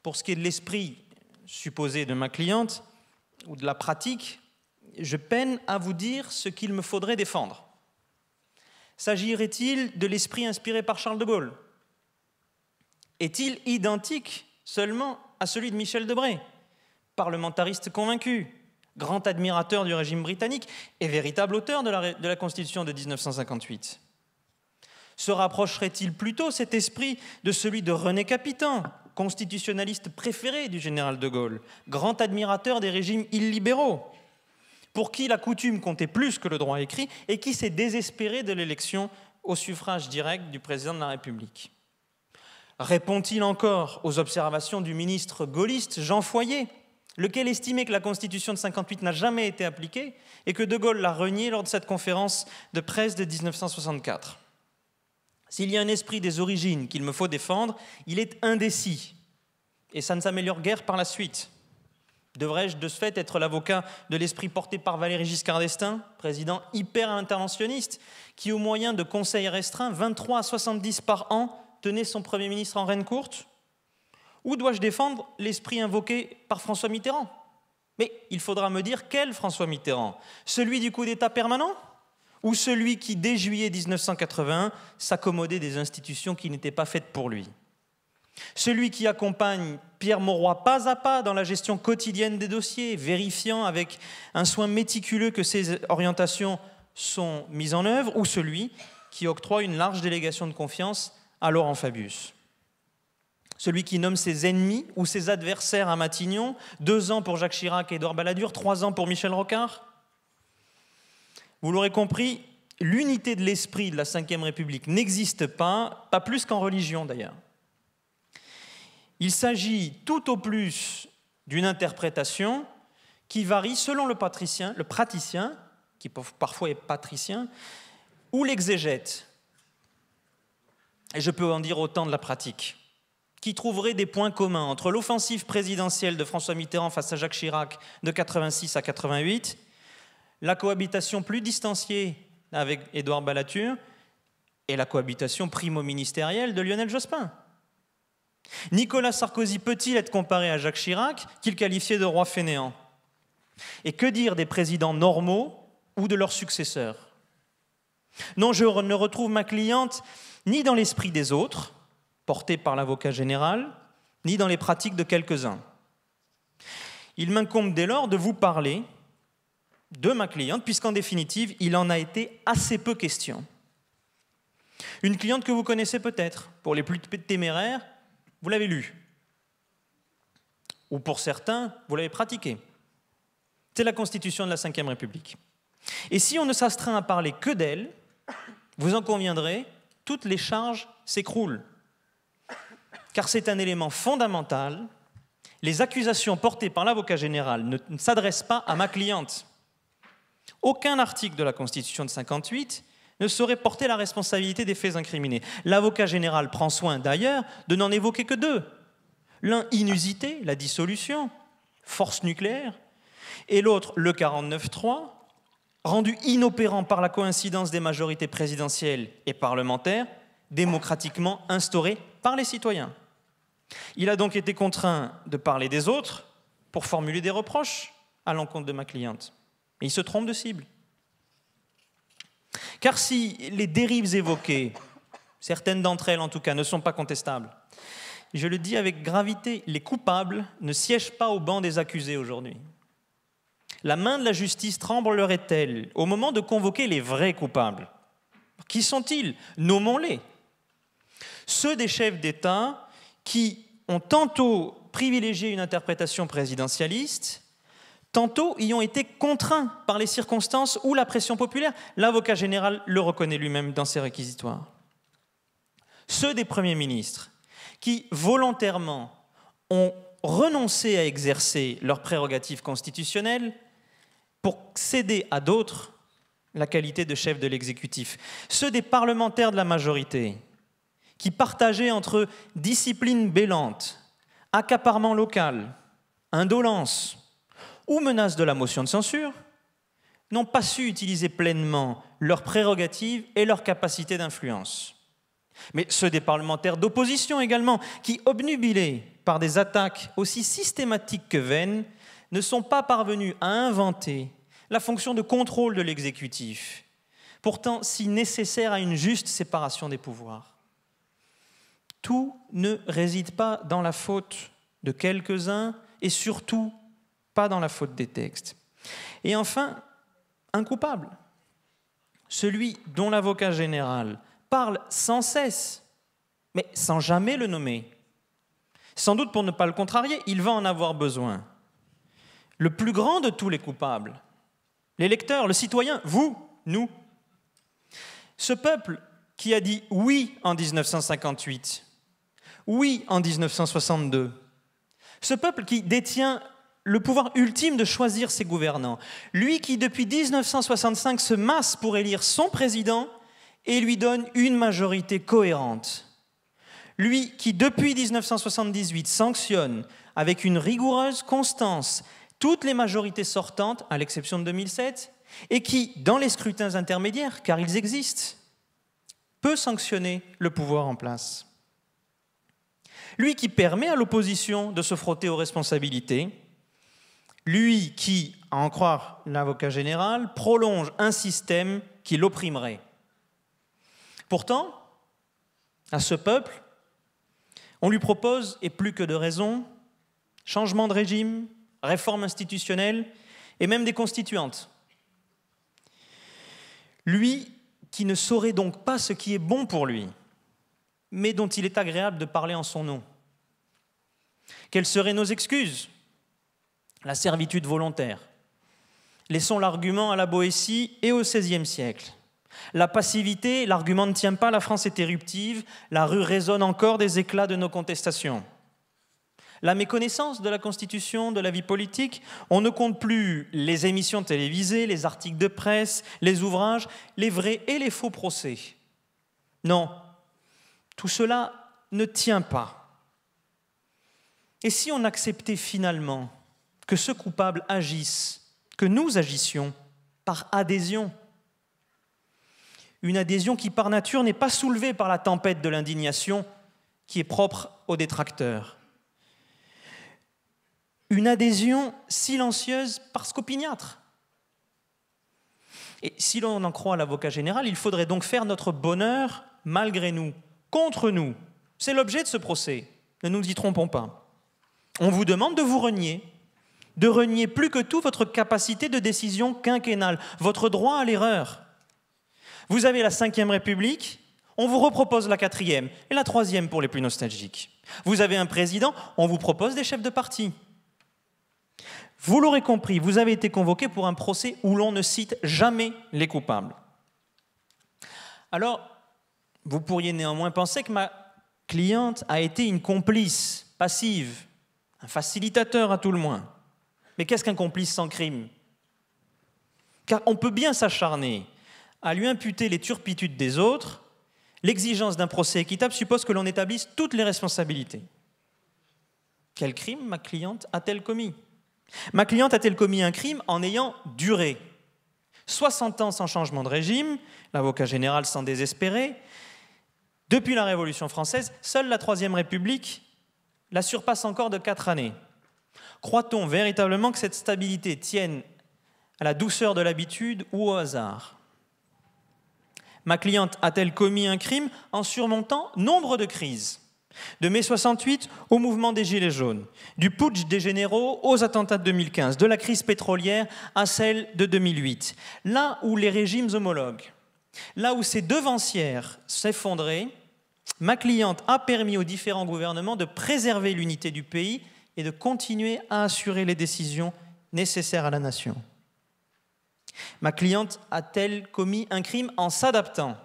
Pour ce qui est de l'esprit supposé de ma cliente, ou de la pratique, je peine à vous dire ce qu'il me faudrait défendre. S'agirait-il de l'esprit inspiré par Charles de Gaulle? Est-il identique seulement à celui de Michel Debré, parlementariste convaincu, grand admirateur du régime britannique et véritable auteur de la Constitution de 1958? Se rapprocherait-il plutôt cet esprit de celui de René Capitan, constitutionnaliste préféré du général de Gaulle, grand admirateur des régimes illibéraux, pour qui la coutume comptait plus que le droit écrit et qui s'est désespéré de l'élection au suffrage direct du président de la République? Répond-il encore aux observations du ministre gaulliste Jean Foyer, lequel estimait que la Constitution de 1958 n'a jamais été appliquée et que de Gaulle l'a reniée lors de cette conférence de presse de 1964? S'il y a un esprit des origines qu'il me faut défendre, il est indécis, et ça ne s'améliore guère par la suite. Devrais-je de ce fait être l'avocat de l'esprit porté par Valéry Giscard d'Estaing, président hyper interventionniste, qui au moyen de conseils restreints, 23 à 70 par an, tenait son Premier ministre en règne courte? Ou dois-je défendre l'esprit invoqué par François Mitterrand? Mais il faudra me dire quel François Mitterrand? Celui du coup d'État permanent? Ou celui qui, dès juillet 1981, s'accommodait des institutions qui n'étaient pas faites pour lui? Celui qui accompagne Pierre Mauroy pas à pas dans la gestion quotidienne des dossiers, vérifiant avec un soin méticuleux que ces orientations sont mises en œuvre, ou celui qui octroie une large délégation de confiance à Laurent Fabius? Celui qui nomme ses ennemis ou ses adversaires à Matignon, 2 ans pour Jacques Chirac et Édouard Balladur, 3 ans pour Michel Rocard? Vous l'aurez compris, l'unité de l'esprit de la Ve République n'existe pas plus qu'en religion d'ailleurs. Il s'agit tout au plus d'une interprétation qui varie selon le praticien, qui parfois est patricien, ou l'exégète. Et je peux en dire autant de la pratique, qui trouverait des points communs entre l'offensive présidentielle de François Mitterrand face à Jacques Chirac de 86 à 88, la cohabitation plus distanciée avec Édouard Balladur et la cohabitation primo-ministérielle de Lionel Jospin. Nicolas Sarkozy peut-il être comparé à Jacques Chirac, qu'il qualifiait de roi fainéant? Et que dire des présidents normaux ou de leurs successeurs? Non, je ne retrouve ma cliente ni dans l'esprit des autres, porté par l'avocat général, ni dans les pratiques de quelques-uns. Il m'incombe dès lors de vous parler de ma cliente, puisqu'en définitive, il en a été assez peu question. Une cliente que vous connaissez peut-être, pour les plus téméraires, vous l'avez lue. Ou pour certains, vous l'avez pratiquée. C'est la Constitution de la Ve République. Et si on ne s'astreint à parler que d'elle, vous en conviendrez, toutes les charges s'écroulent. Car c'est un élément fondamental. Les accusations portées par l'avocat général ne s'adressent pas à ma cliente. Aucun article de la Constitution de 1958 ne saurait porter la responsabilité des faits incriminés. L'avocat général prend soin d'ailleurs de n'en évoquer que 2. L'un inusité, la dissolution, force nucléaire, et l'autre, le 49-3, rendu inopérant par la coïncidence des majorités présidentielles et parlementaires, démocratiquement instaurées par les citoyens. Il a donc été contraint de parler des autres pour formuler des reproches à l'encontre de ma cliente. Et il se trompe de cible. Car si les dérives évoquées, certaines d'entre elles en tout cas, ne sont pas contestables, je le dis avec gravité, les coupables ne siègent pas au banc des accusés aujourd'hui. La main de la justice tremblerait-elle au moment de convoquer les vrais coupables? Qui sont-ils? Nommons-les. Ceux des chefs d'État qui ont tantôt privilégié une interprétation présidentialiste, tantôt y ont été contraints par les circonstances ou la pression populaire. L'avocat général le reconnaît lui-même dans ses réquisitoires. Ceux des premiers ministres qui, volontairement, ont renoncé à exercer leurs prérogatives constitutionnelles pour céder à d'autres la qualité de chef de l'exécutif. Ceux des parlementaires de la majorité qui partageaient entre discipline bêlante, accaparement local, indolence ou menace de la motion de censure, n'ont pas su utiliser pleinement leurs prérogatives et leurs capacités d'influence. Mais ceux des parlementaires d'opposition également, qui, obnubilés par des attaques aussi systématiques que vaines, ne sont pas parvenus à inventer la fonction de contrôle de l'exécutif, pourtant si nécessaire à une juste séparation des pouvoirs. Tout ne réside pas dans la faute de quelques-uns et surtout pas dans la faute des textes. Et enfin, un coupable, celui dont l'avocat général parle sans cesse, mais sans jamais le nommer. Sans doute pour ne pas le contrarier, il va en avoir besoin. Le plus grand de tous les coupables, l'électeur, le citoyen, vous, nous. Ce peuple qui a dit oui en 1958, oui en 1962, ce peuple qui détient le pouvoir ultime de choisir ses gouvernants, lui qui depuis 1965 se masse pour élire son président et lui donne une majorité cohérente, lui qui depuis 1978 sanctionne avec une rigoureuse constance toutes les majorités sortantes, à l'exception de 2007, et qui, dans les scrutins intermédiaires, car ils existent, peut sanctionner le pouvoir en place. Lui qui permet à l'opposition de se frotter aux responsabilités, lui qui, à en croire l'avocat général, prolonge un système qui l'opprimerait. Pourtant, à ce peuple, on lui propose, et plus que de raison, changement de régime, réforme institutionnelle et même des constituantes. Lui qui ne saurait donc pas ce qui est bon pour lui, mais dont il est agréable de parler en son nom. Quelles seraient nos excuses? La servitude volontaire. Laissons l'argument à la Boétie et au XVIe siècle. La passivité, l'argument ne tient pas, la France est éruptive, la rue résonne encore des éclats de nos contestations. La méconnaissance de la Constitution, de la vie politique, on ne compte plus les émissions télévisées, les articles de presse, les ouvrages, les vrais et les faux procès. Non, tout cela ne tient pas. Et si on acceptait finalement que ce coupable agisse, que nous agissions par adhésion, une adhésion qui par nature n'est pas soulevée par la tempête de l'indignation qui est propre aux détracteurs. Une adhésion silencieuse parce qu'opiniâtre. Et si l'on en croit l'avocat général, il faudrait donc faire notre bonheur malgré nous, contre nous. C'est l'objet de ce procès, ne nous y trompons pas. On vous demande de vous renier, de renier plus que tout votre capacité de décision quinquennale, votre droit à l'erreur. Vous avez la 5e République, on vous repropose la 4e et la 3e pour les plus nostalgiques. Vous avez un président, on vous propose des chefs de parti. Vous l'aurez compris, vous avez été convoqué pour un procès où l'on ne cite jamais les coupables. Alors, vous pourriez néanmoins penser que ma cliente a été une complice passive, un facilitateur à tout le moins. Mais qu'est-ce qu'un complice sans crime? Car on peut bien s'acharner à lui imputer les turpitudes des autres. L'exigence d'un procès équitable suppose que l'on établisse toutes les responsabilités. Quel crime ma cliente a-t-elle commis? Ma cliente a-t-elle commis un crime en ayant duré 60 ans sans changement de régime, l'avocat général sans désespérer. Depuis la Révolution française, seule la 3e République la surpasse encore de 4 années. Croit-on véritablement que cette stabilité tienne à la douceur de l'habitude ou au hasard? Ma cliente a-t-elle commis un crime en surmontant nombre de crises? De mai 68 au mouvement des Gilets jaunes, du putsch des généraux aux attentats de 2015, de la crise pétrolière à celle de 2008. Là où les régimes homologues, là où ces devancières s'effondraient, ma cliente a permis aux différents gouvernements de préserver l'unité du pays et de continuer à assurer les décisions nécessaires à la nation. Ma cliente a-t-elle commis un crime en s'adaptant ?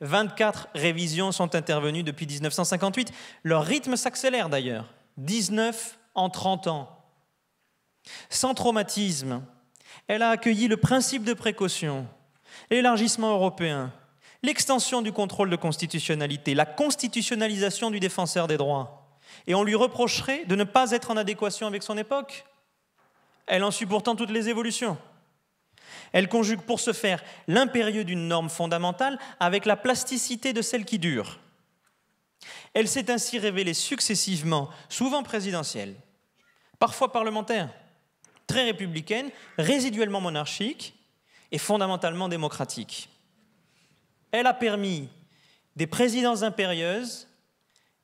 24 révisions sont intervenues depuis 1958. Leur rythme s'accélère d'ailleurs. 19 en 30 ans. Sans traumatisme, elle a accueilli le principe de précaution, l'élargissement européen, l'extension du contrôle de constitutionnalité, la constitutionnalisation du défenseur des droits. Et on lui reprocherait de ne pas être en adéquation avec son époque. Elle en suit pourtant toutes les évolutions. Elle conjugue pour ce faire l'impérieux d'une norme fondamentale avec la plasticité de celle qui dure. Elle s'est ainsi révélée successivement, souvent présidentielle, parfois parlementaire, très républicaine, résiduellement monarchique et fondamentalement démocratique. Elle a permis des présidences impérieuses,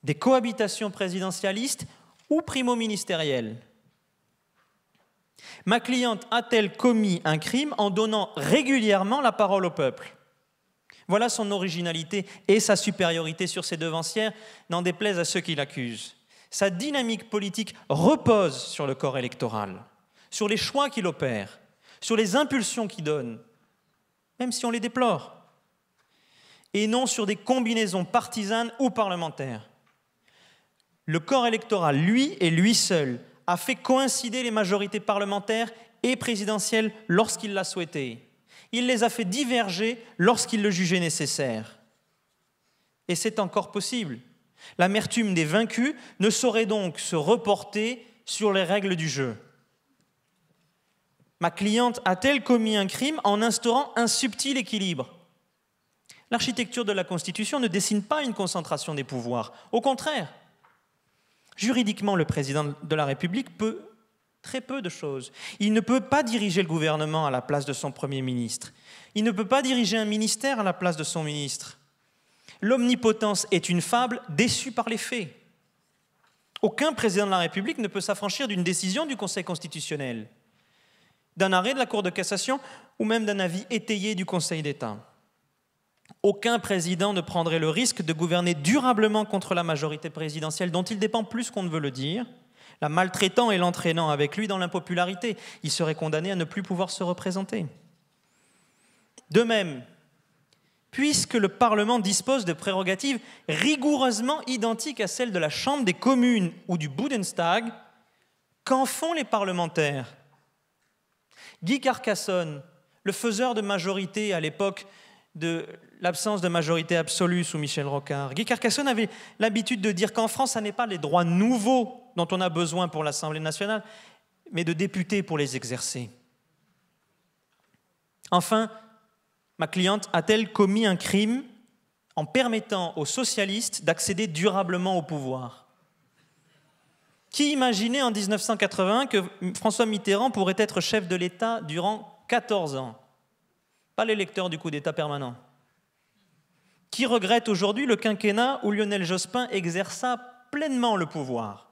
des cohabitations présidentialistes ou primo-ministérielles. Ma cliente a-t-elle commis un crime en donnant régulièrement la parole au peuple ? Voilà son originalité et sa supériorité sur ses devancières, n'en déplaise à ceux qui l'accusent. Sa dynamique politique repose sur le corps électoral, sur les choix qu'il opère, sur les impulsions qu'il donne, même si on les déplore, et non sur des combinaisons partisanes ou parlementaires. Le corps électoral, lui et lui seul, a fait coïncider les majorités parlementaires et présidentielles lorsqu'il l'a souhaité. Il les a fait diverger lorsqu'il le jugeait nécessaire. Et c'est encore possible. L'amertume des vaincus ne saurait donc se reporter sur les règles du jeu. Ma cliente a-t-elle commis un crime en instaurant un subtil équilibre ? L'architecture de la Constitution ne dessine pas une concentration des pouvoirs. Au contraire, juridiquement, le président de la République peut très peu de choses. Il ne peut pas diriger le gouvernement à la place de son Premier ministre. Il ne peut pas diriger un ministère à la place de son ministre. L'omnipotence est une fable déçue par les faits. Aucun président de la République ne peut s'affranchir d'une décision du Conseil constitutionnel, d'un arrêt de la Cour de cassation ou même d'un avis étayé du Conseil d'État. Aucun président ne prendrait le risque de gouverner durablement contre la majorité présidentielle dont il dépend plus qu'on ne veut le dire, la maltraitant et l'entraînant avec lui dans l'impopularité. Il serait condamné à ne plus pouvoir se représenter. De même, puisque le Parlement dispose de prérogatives rigoureusement identiques à celles de la Chambre des communes ou du Bundestag, qu'en font les parlementaires ? Guy Carcassonne, le faiseur de majorité à l'époque de l'absence de majorité absolue sous Michel Rocard. Guy Carcassonne avait l'habitude de dire qu'en France, ça n'est pas les droits nouveaux dont on a besoin pour l'Assemblée nationale, mais de députés pour les exercer. Enfin, ma cliente a-t-elle commis un crime en permettant aux socialistes d'accéder durablement au pouvoir ? Qui imaginait en 1981 que François Mitterrand pourrait être chef de l'État durant 14 ans ? Pas l'électeur du coup d'État permanent. Qui regrette aujourd'hui le quinquennat où Lionel Jospin exerça pleinement le pouvoir ?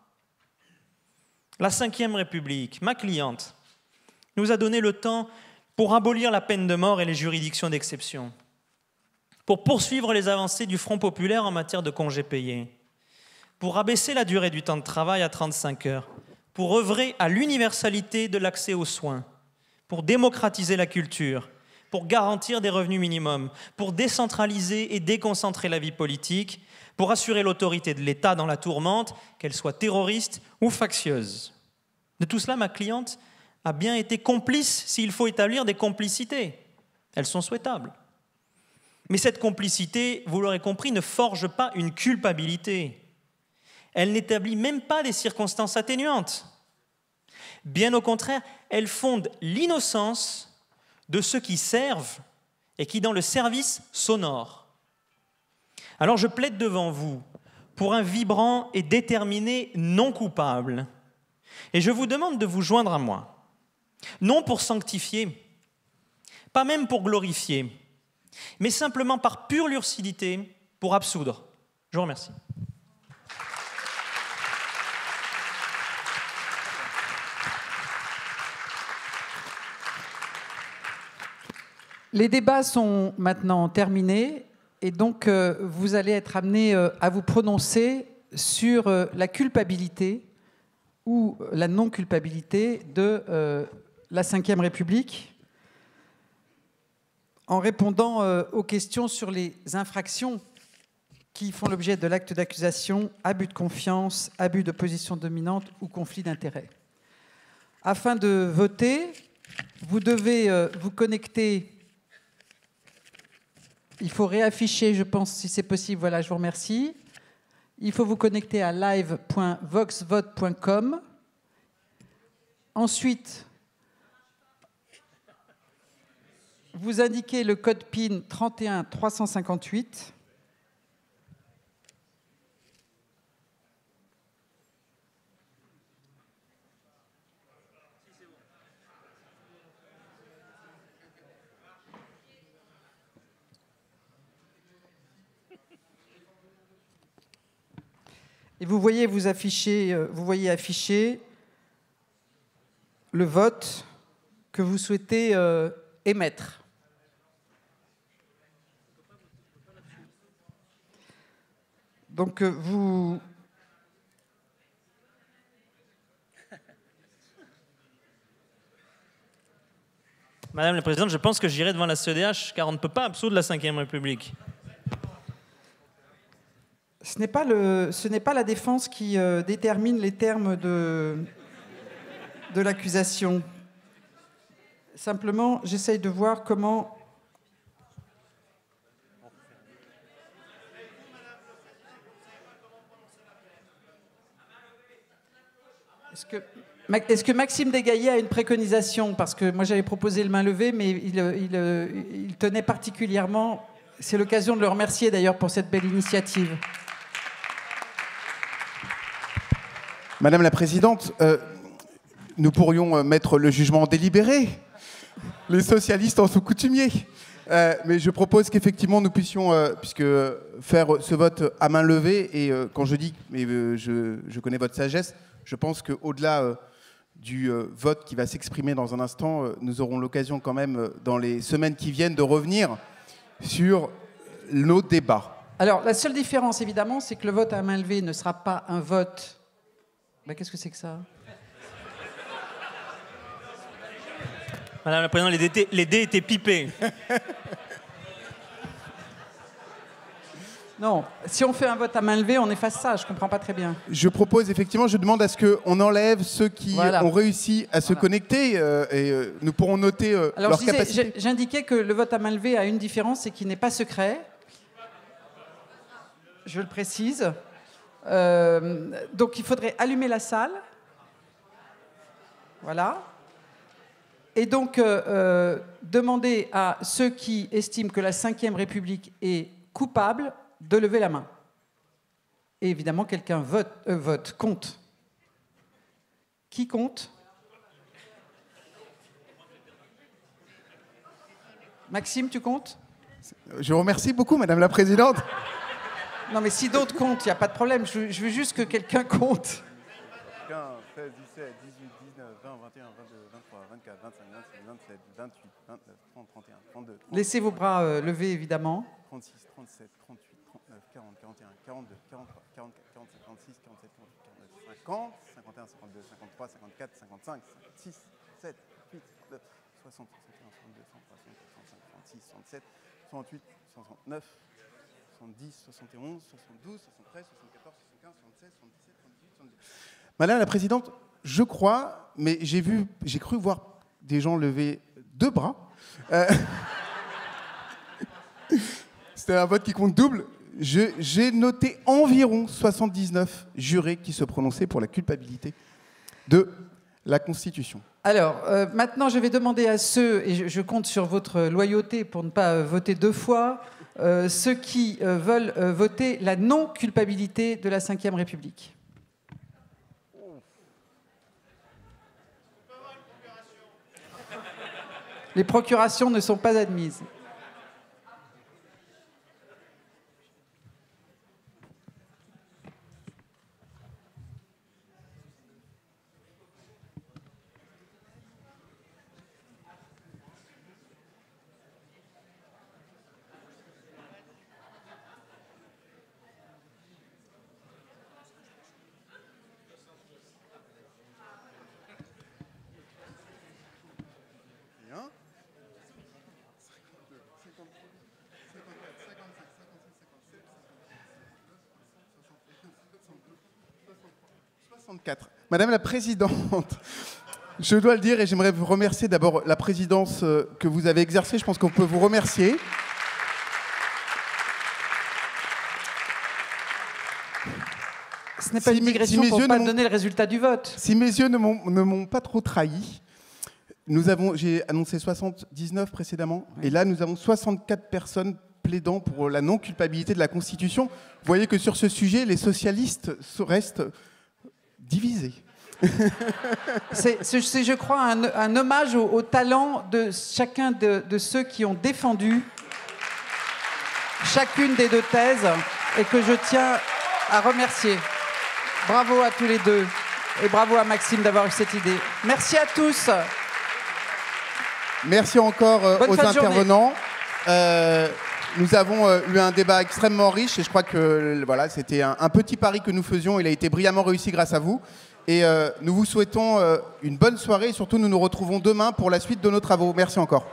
La Ve République, ma cliente, nous a donné le temps pour abolir la peine de mort et les juridictions d'exception, pour poursuivre les avancées du Front populaire en matière de congés payés, pour abaisser la durée du temps de travail à 35 heures, pour œuvrer à l'universalité de l'accès aux soins, pour démocratiser la culture, pour garantir des revenus minimums, pour décentraliser et déconcentrer la vie politique, pour assurer l'autorité de l'État dans la tourmente, qu'elle soit terroriste ou factieuse. De tout cela, ma cliente a bien été complice s'il faut établir des complicités. Elles sont souhaitables. Mais cette complicité, vous l'aurez compris, ne forge pas une culpabilité. Elle n'établit même pas des circonstances atténuantes. Bien au contraire, elle fonde l'innocence de ceux qui servent et qui, dans le service, s'honorent. Alors je plaide devant vous pour un vibrant et déterminé non coupable. Et je vous demande de vous joindre à moi, non pour sanctifier, pas même pour glorifier, mais simplement par pure lucidité pour absoudre. Je vous remercie. Les débats sont maintenant terminés et donc vous allez être amenés à vous prononcer sur la culpabilité ou la non-culpabilité de la Ve République en répondant aux questions sur les infractions qui font l'objet de l'acte d'accusation, abus de confiance, abus de position dominante ou conflit d'intérêts. Afin de voter, vous devez vous connecter. Il faut réafficher, je pense, si c'est possible. Voilà, je vous remercie. Il faut vous connecter à live.voxvote.com. Ensuite, vous indiquez le code PIN 31358. Et vous voyez afficher le vote que vous souhaitez émettre. Donc vous... Madame la Présidente, je pense que j'irai devant la CEDH car on ne peut pas absoudre la Ve République. Ce n'est pas la défense qui détermine les termes de l'accusation. Simplement, j'essaye de voir comment... Est-ce que Maxime Desgaillés a une préconisation? Parce que moi, j'avais proposé le main levée, mais il tenait particulièrement... C'est l'occasion de le remercier, d'ailleurs, pour cette belle initiative. Madame la Présidente, nous pourrions mettre le jugement en délibéré. Les socialistes en sont coutumiers. Mais je propose qu'effectivement nous puissions puisque faire ce vote à main levée. Et quand je dis, mais je connais votre sagesse, je pense qu'au-delà du vote qui va s'exprimer dans un instant, nous aurons l'occasion quand même, dans les semaines qui viennent, de revenir sur nos débats. Alors, la seule différence, évidemment, c'est que le vote à main levée ne sera pas un vote... Ben, qu'est-ce que c'est que ça? Madame la Présidente, les dés étaient pipés. Non, si on fait un vote à main levée, on efface ça, je ne comprends pas très bien. Je propose effectivement, je demande à ce qu'on enlève ceux qui ont réussi à se connecter et nous pourrons noter leur capacité. J'indiquais que le vote à main levée a une différence, c'est qu'il n'est pas secret. Je le précise. Donc il faudrait allumer la salle. Voilà. Et donc demander à ceux qui estiment que la Ve République est coupable de lever la main. Et évidemment, quelqu'un compte. Qui compte? Maxime, tu comptes? Je vous remercie beaucoup, Madame la Présidente. Non, mais si d'autres comptent, il n'y a pas de problème. Je veux juste que quelqu'un compte. 15, 16, 17, 18, 19, 20, 21, 22, 23, 24, 25, 26, 27, 28, 29, 30, 31, 32, 33. Laissez vos bras levés, évidemment. 36, 37, 38, 39, 40, 41, 42, 43, 44, 45, 46, 47, 48, 49, 50, 51, 52, 53, 54, 55, 56, 7, 8, 9, 60, 61, 62, 63, 64, 65, 66, 67, 68, 69, 70, 71, 72, 73, 74, 75, 76, 77, 78, 79. Madame la Présidente, je crois, mais j'ai cru voir des gens lever 2 bras. C'était un vote qui compte double. J'ai noté environ 79 jurés qui se prononçaient pour la culpabilité de la Constitution. Alors, maintenant, je vais demander à ceux, et je compte sur votre loyauté pour ne pas voter 2 fois, ceux qui veulent voter la non-culpabilité de la Ve République. Les procurations ne sont pas admises. 64. Madame la Présidente, je dois le dire et j'aimerais vous remercier d'abord la présidence que vous avez exercée. Je pense qu'on peut vous remercier. Ce n'est pas une digression pour ne pas donner le résultat du vote. Si mes yeux ne m'ont pas trop trahi, j'ai annoncé 79 précédemment, et là nous avons 64 personnes plaidant pour la non-culpabilité de la Constitution. Vous voyez que sur ce sujet, les socialistes restent divisés. C'est, je crois, un hommage au talent de chacun de ceux qui ont défendu chacune des deux thèses et que je tiens à remercier. Bravo à tous les deux et bravo à Maxime d'avoir eu cette idée. Merci à tous. Merci encore aux intervenants. Nous avons eu un débat extrêmement riche et je crois que voilà, c'était un petit pari que nous faisions. Il a été brillamment réussi grâce à vous. Et nous vous souhaitons une bonne soirée et surtout nous nous retrouvons demain pour la suite de nos travaux. Merci encore.